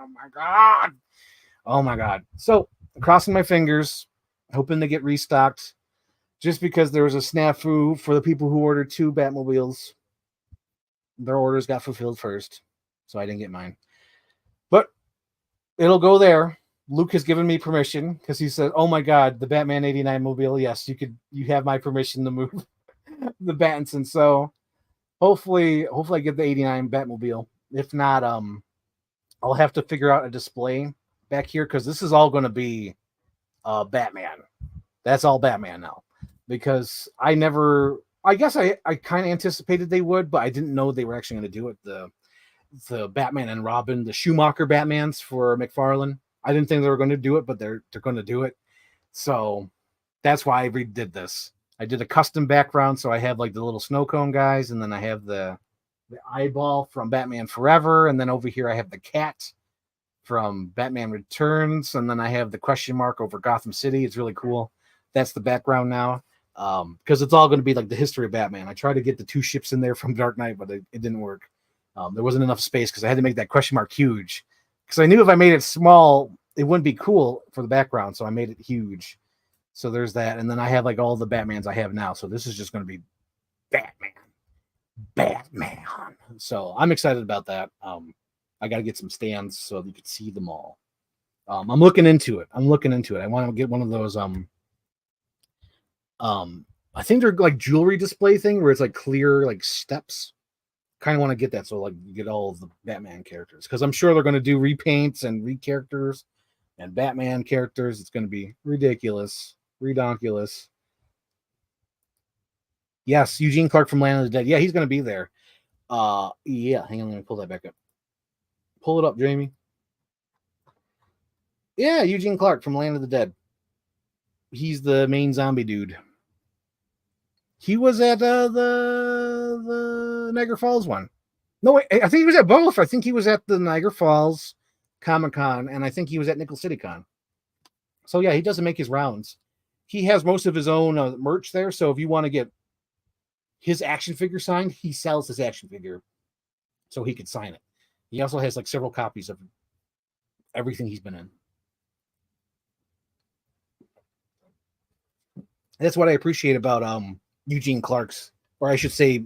Oh my God. So I'm crossing my fingers, hoping to get restocked, just because there was a snafu for the people who ordered 2 Batmobiles. Their orders got fulfilled first, so I didn't get mine. But it'll go there. Luke has given me permission because he said, oh my God, the Batman 89 mobile. Yes, you have my permission to move the Battinson. So hopefully I get the 89 Batmobile. If not, I'll have to figure out a display back here because this is all going to be Batman. That's all Batman now. Because I guess I kind of anticipated they would, but I didn't know they were actually going to do it. The Batman and Robin, the Schumacher Batmans for McFarlane. I didn't think they were going to do it, but they're going to do it. So that's why I redid this. I did a custom background, so I have like the little snow cone guys, and then I have the eyeball from Batman Forever, and then over here I have the cat from Batman Returns, and then I have the question mark over Gotham City. It's really cool. That's the background now, because it's all going to be like the history of Batman. I tried to get the 2 ships in there from Dark Knight, but it didn't work. There wasn't enough space because I had to make that question mark huge, because I knew if I made it small, it wouldn't be cool for the background, so I made it huge. So there's that, and then I have like all the Batmans I have now. So this is just going to be Batman. So I'm excited about that. I got to get some stands so you can see them all. I'm looking into it. I want to get one of those. I think they're like jewelry display thing where it's like clear like steps. Kind of want to get that so like you get all of the Batman characters, because I'm sure they're going to do repaints and re-characters and Batman characters. It's going to be ridiculous. Yes, Eugene Clark from Land of the Dead. Yeah, he's going to be there. Yeah, hang on, let me pull that back up. Pull it up, Jamie. Yeah, Eugene Clark from Land of the Dead. He's the main zombie dude. He was at the Niagara Falls one. No, wait, I think he was at both. I think he was at the Niagara Falls Comic-Con, and I think he was at Nickel City Con. So yeah, he doesn't make his rounds. He has most of his own merch there. So if you want to get his action figure signed, he sells his action figure so he could sign it. He also has like several copies of everything he's been in. That's what I appreciate about Eugene Clark's, or I should say,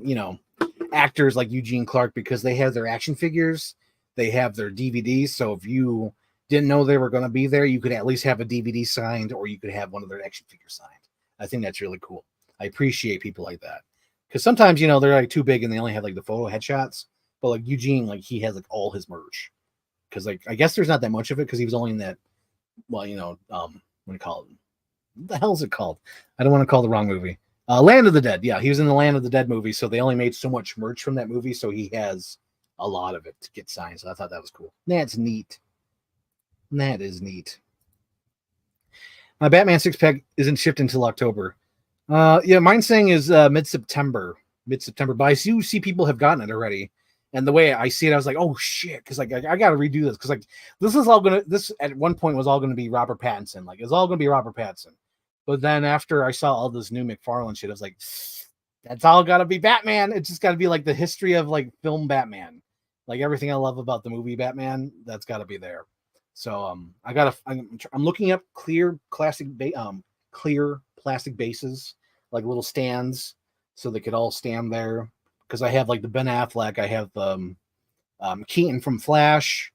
actors like Eugene Clark, because they have their action figures, they have their DVDs. So if you didn't know they were going to be there, you could at least have a DVD signed, or you could have one of their action figures signed. I think that's really cool. I appreciate people like that, because sometimes they're like too big and they only have like the photo headshots. But like Eugene, like he has like all his merch, because like I guess there's not that much of it because he was only in that. Well, what do you call it? What the hell is it called? I don't want to call the wrong movie. Land of the Dead. Yeah, he was in the Land of the Dead movie, so they only made so much merch from that movie, so he has a lot of it to get signed. So I thought that was cool. That's neat. That is neat. My Batman 6-pack isn't shipped until October. Yeah, mine's saying is mid-September, but I see people have gotten it already. And the way I see it, I was like, oh shit, because like I got to redo this, because like this at one point was all gonna be Robert Pattinson, like it's all gonna be Robert Pattinson. But then after I saw all this new McFarlane shit, I was like, that's all gotta be Batman. It's just gotta be like the history of like film Batman, like everything I love about the movie Batman. That's gotta be there. So I'm looking up clear plastic bases, like little stands, so they could all stand there. Because I have like the Ben Affleck, I have Keaton from Flash,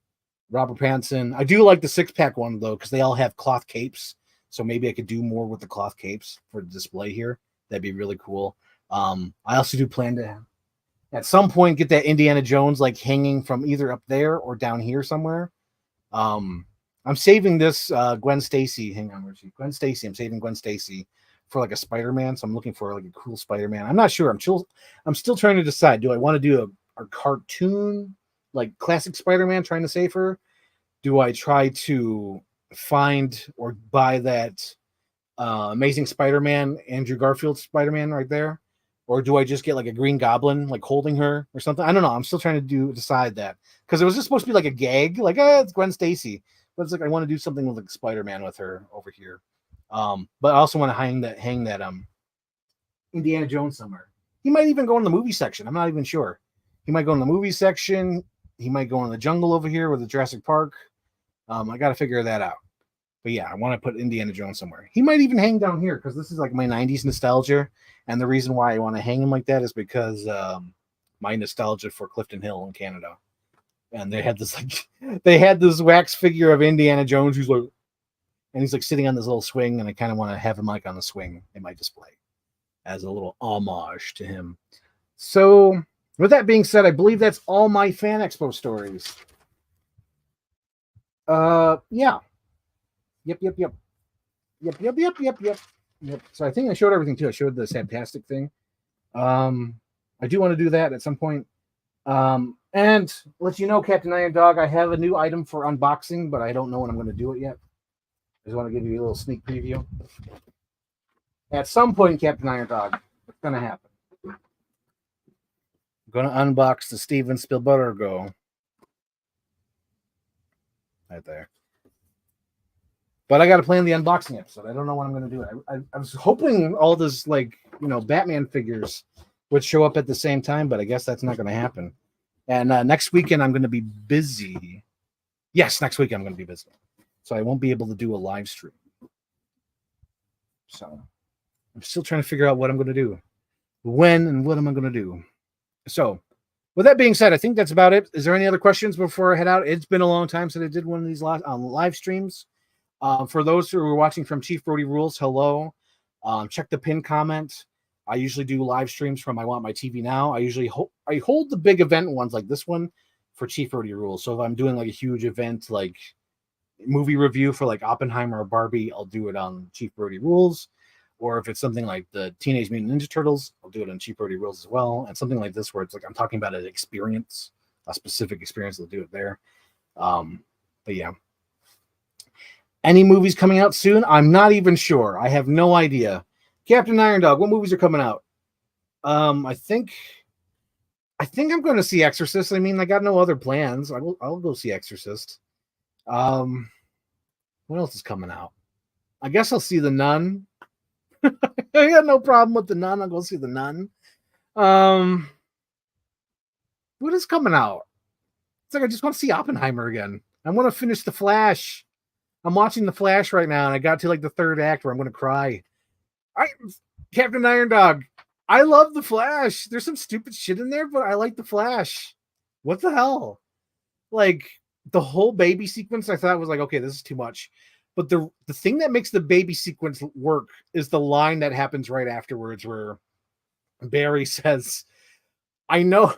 Robert Pattinson. I do like the 6-pack one though, because they all have cloth capes. So maybe I could do more with the cloth capes for the display here. That'd be really cool. I also do plan to At some point, get that Indiana Jones like hanging from either up there or down here somewhere. Um, I'm saving this Gwen Stacy. Hang on, where's she? Gwen Stacy. I'm saving Gwen Stacy for like a Spider-Man. So I'm looking for like a cool Spider-Man. I'm not sure. I'm still trying to decide. Do I want to do a cartoon like classic Spider-Man trying to save her? Do I try to find or buy that Amazing Spider-Man, Andrew Garfield Spider-Man right there? Or do I just get like a Green Goblin like holding her or something? I don't know. I'm still trying to decide that because it was just supposed to be like a gag, like it's Gwen Stacy, but it's like I want to do something with like Spider-Man with her over here. But I also want to hang that Indiana Jones somewhere. He might even go in the movie section. I'm not even sure. He might go in the movie section. He might go in the jungle over here with the Jurassic Park. I got to figure that out. But yeah, I want to put Indiana Jones somewhere. He might even hang down here because this is like my 90s nostalgia. And the reason why I want to hang him like that is because my nostalgia for Clifton Hill in Canada. And they had this wax figure of Indiana Jones who's like, and he's like sitting on this little swing, and I kind of want to have him like on the swing in my display as a little homage to him. So with that being said, I believe that's all my Fan Expo stories. Yeah. Yep. So I think I showed everything too. I showed the Fantastic thing. I do want to do that at some point. And let you know, Captain Iron Dog, I have a new item for unboxing, but I don't know when I'm going to do it yet. I just want to give you a little sneak preview. At some point, Captain Iron Dog, it's going to happen. I'm going to unbox the Steven Spielberg Go. Right there. But I got to plan the unboxing episode. I don't know when I'm going to do it. I was hoping all this, like, Batman figures would show up at the same time, but I guess that's not going to happen. And next weekend, I'm going to be busy. Yes, next weekend, I'm going to be busy. So I won't be able to do a live stream. So I'm still trying to figure out what I'm going to do. When and what am I going to do? So with that being said, I think that's about it. Is there any other questions before I head out? It's been a long time since I did one of these live streams. For those who are watching from Chief Brody Rules, hello. Check the pin comment. I usually do live streams from I Want My TV Now. I hold the big event ones like this one for Chief Brody Rules. So if I'm doing like a huge event like movie review for like Oppenheimer or Barbie, I'll do it on Chief Brody Rules. Or if it's something like the Teenage Mutant Ninja Turtles, I'll do it on Chief Brody Rules as well. And something like this where it's like I'm talking about an experience, a specific experience, I'll do it there. But yeah. Any movies coming out soon? I'm not even sure. I have no idea. Captain Iron Dog, what movies are coming out? I think I'm going to see Exorcist. I mean, I got no other plans. I'll go see Exorcist. What else is coming out? I guess I'll see The Nun. I got no problem with The Nun. I'll go see The Nun. What is coming out? It's like I just want to see Oppenheimer again. I want to finish The Flash. I'm watching The Flash right now, and I got to like the third act where I'm going to cry. Captain Iron Dog, I love The Flash. There's some stupid shit in there, but I like The Flash. What the hell? Like, the whole baby sequence, I thought was like, okay, this is too much. But the thing that makes the baby sequence work is the line that happens right afterwards where Barry says, I know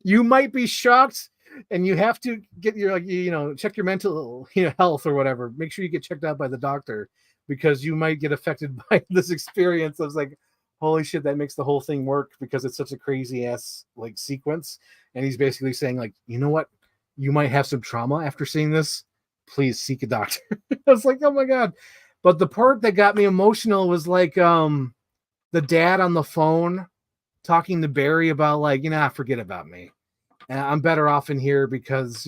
you might be shocked and you have to get your, check your mental health or whatever. Make sure you get checked out by the doctor because you might get affected by this experience. I was like, holy shit, that makes the whole thing work because it's such a crazy ass like sequence. And he's basically saying like, you know what? You might have some trauma after seeing this. Please seek a doctor. I was like, oh my God. But the part that got me emotional was like the dad on the phone talking to Barry about like, forget about me. And I'm better off in here because,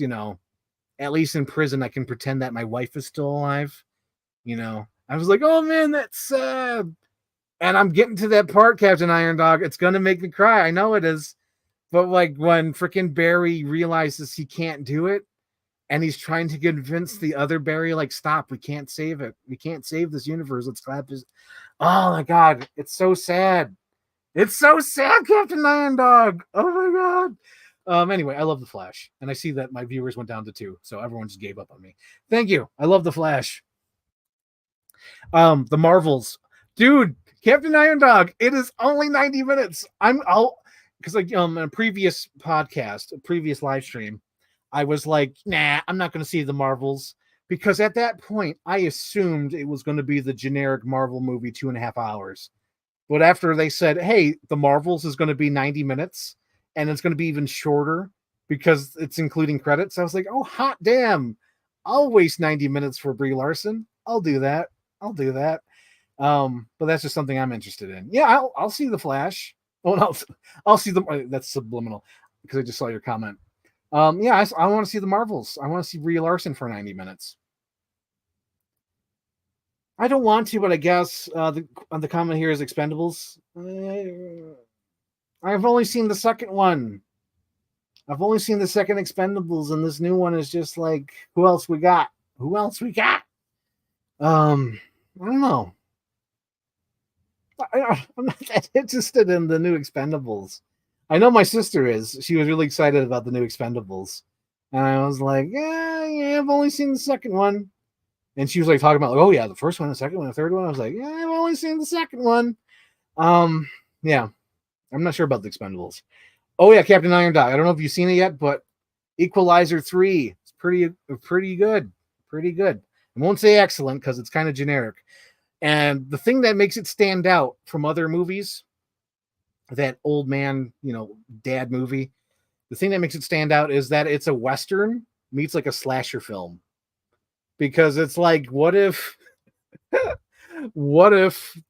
at least in prison, I can pretend that my wife is still alive. I was like, oh man, that's sad. And I'm getting to that part, Captain Iron Dog. It's going to make me cry. I know it is. But like when freaking Barry realizes he can't do it, and he's trying to convince the other Barry, like, stop, we can't save it. We can't save this universe. Let's clap his. Oh my God. It's so sad. It's so sad, Captain Iron Dog. Oh my God. Anyway, I love The Flash. And I see that my viewers went down to 2. So everyone just gave up on me. Thank you. I love The Flash. The Marvels. Dude, Captain Iron Dog, it is only 90 minutes. because like in a previous podcast, a previous live stream, I was like, nah, I'm not going to see the Marvels, because at that point I assumed it was going to be the generic Marvel movie, 2.5 hours. But after they said, hey, the Marvels is going to be 90 minutes and it's going to be even shorter because it's including credits, I was like, oh, hot damn. I'll waste 90 minutes for Brie Larson. I'll do that. I'll do that. But that's just something I'm interested in. Yeah, I'll see the Flash. Oh, no, I'll see the. That's subliminal because I just saw your comment. Yeah, I want to see the Marvels. I want to see Brie Larson for 90 minutes. I don't want to, but I guess the comment here is Expendables. I've only seen the second one. I've only seen the second Expendables, and this new one is just like, who else we got? Who else we got? I don't know. I'm not that interested in the new Expendables. I know my sister is. She was really excited about the new Expendables. And I was like, yeah, I've only seen the second one. And she was like talking about, like, oh yeah, the first one, the second one, the third one. I was like, yeah, I've only seen the second one. Yeah, I'm not sure about the Expendables. Oh yeah, Captain Iron Dog. I don't know if you've seen it yet, but Equalizer 3. It's pretty good. Pretty good. I won't say excellent because it's kind of generic. And the thing that makes it stand out from other movies, that old man, dad movie, the thing that makes it stand out is that it's a Western meets like a slasher film. Because it's like, what if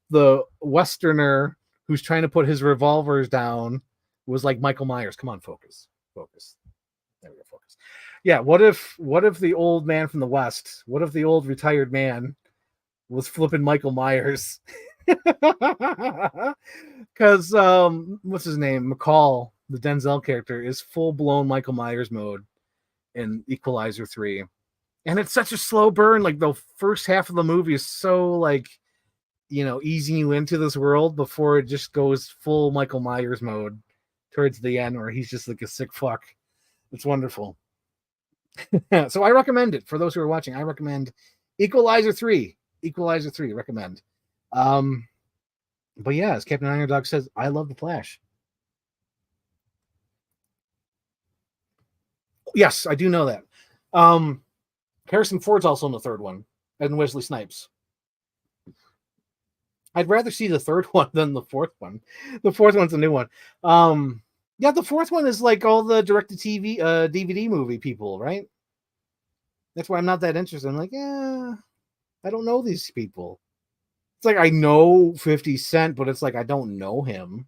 the Westerner who's trying to put his revolvers down was like Michael Myers? Come on, focus. There we go, focus. Yeah, what if the old man from the West, what if the old retired man was flipping Michael Myers? Because what's his name? McCall, the Denzel character, is full-blown Michael Myers mode in Equalizer 3. And it's such a slow burn. Like the first half of the movie is so like, easing you into this world before it just goes full Michael Myers mode towards the end, where he's just like a sick fuck. It's wonderful. So I recommend it for those who are watching. I recommend Equalizer 3. Equalizer 3, recommend. But yeah, as Captain Iron Dog says, I love the Flash. Yes, I do know that. Harrison Ford's also in the third one, and Wesley Snipes. I'd rather see the third one than the fourth one. The fourth one's a new one. Yeah, the fourth one is like all the direct-to-TV, DVD movie people, right? That's why I'm not that interested. I'm like, yeah, I don't know these people. It's like I know 50 Cent, but it's like I don't know him.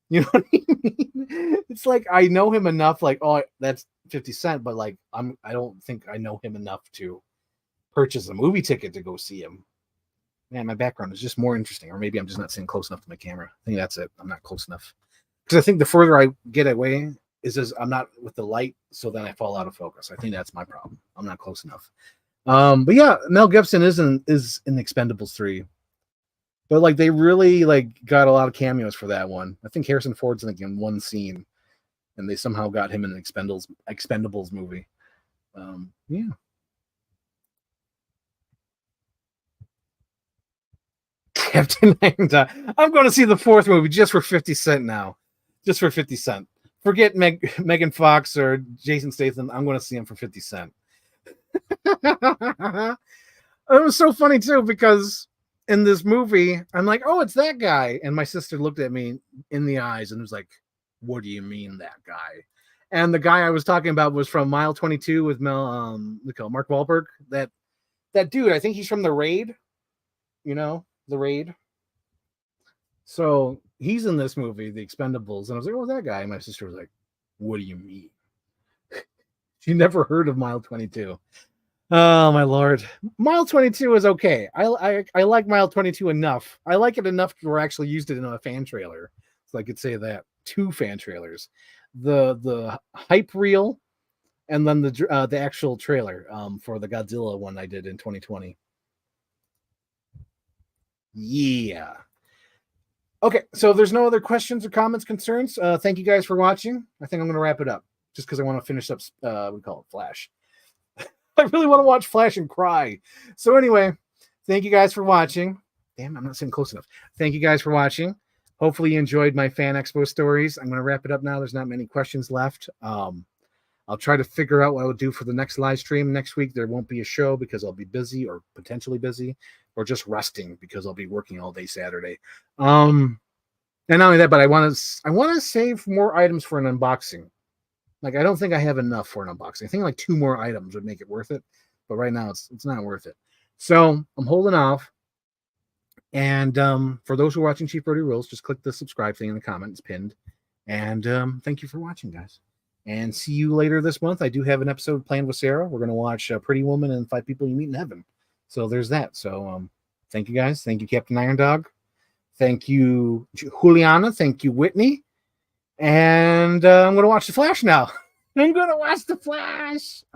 You know what I mean? It's like I know him enough, like, oh, that's 50 Cent, but like I don't think I know him enough to purchase a movie ticket to go see him. Man, my background is just more interesting, or maybe I'm just not sitting close enough to my camera. I think that's it. I'm not close enough. Because I think the further I get away is I'm not with the light, so then I fall out of focus. I think that's my problem. I'm not close enough. But yeah, Mel Gibson is in Expendables 3. But like they really like got a lot of cameos for that one. I think Harrison Ford's like in one scene, and they somehow got him in an Expendables movie. Yeah. Captain Iron. I'm going to see the fourth movie just for 50 Cent now. Just for 50 Cent. Forget Megan Fox or Jason Statham. I'm going to see him for 50 Cent. It was so funny too, because in this movie, I'm like, oh, it's that guy. And my sister looked at me in the eyes and was like, what do you mean that guy? And the guy I was talking about was from Mile 22 with Mark Wahlberg. That dude, I think he's from The Raid. The Raid. So he's in this movie, The Expendables. And I was like, oh, that guy. And my sister was like, what do you mean? She never heard of Mile 22. Oh my lord. Mile 22 is okay. I like Mile 22 enough. I like it enough to where I actually used it in a fan trailer. So I could say that. 2 fan trailers. The hype reel and then the actual trailer for the Godzilla one I did in 2020. Yeah. Okay, so if there's no other questions or comments, concerns, thank you guys for watching. I think I'm going to wrap it up just because I want to finish up, we call it Flash. I really want to watch Flash and cry. So anyway, thank you guys for watching. Damn, I'm not sitting close enough. Thank you guys for watching. hopefully you enjoyed my Fan Expo stories. I'm going to wrap it up now. There's not many questions left. I'll try to figure out what I would do for the next live stream next week. There won't be a show because I'll be busy or potentially busy, or just resting because I'll be working all day Saturday. And not only that, but I want to save more items for an unboxing. Like, I don't think I have enough for an unboxing. I think like 2 more items would make it worth it, but right now it's not worth it. So I'm holding off. And for those who are watching Chief Brody Rules, just click the subscribe thing in the comment. It's pinned. And thank you for watching, guys. And see you later this month. I do have an episode planned with Sarah. We're going to watch Pretty Woman and 5 People You Meet in Heaven. So there's that. So thank you, guys. Thank you, Captain Iron Dog. Thank you, Juliana. Thank you, Whitney. And I'm going to watch The Flash now. I'm going to watch The Flash.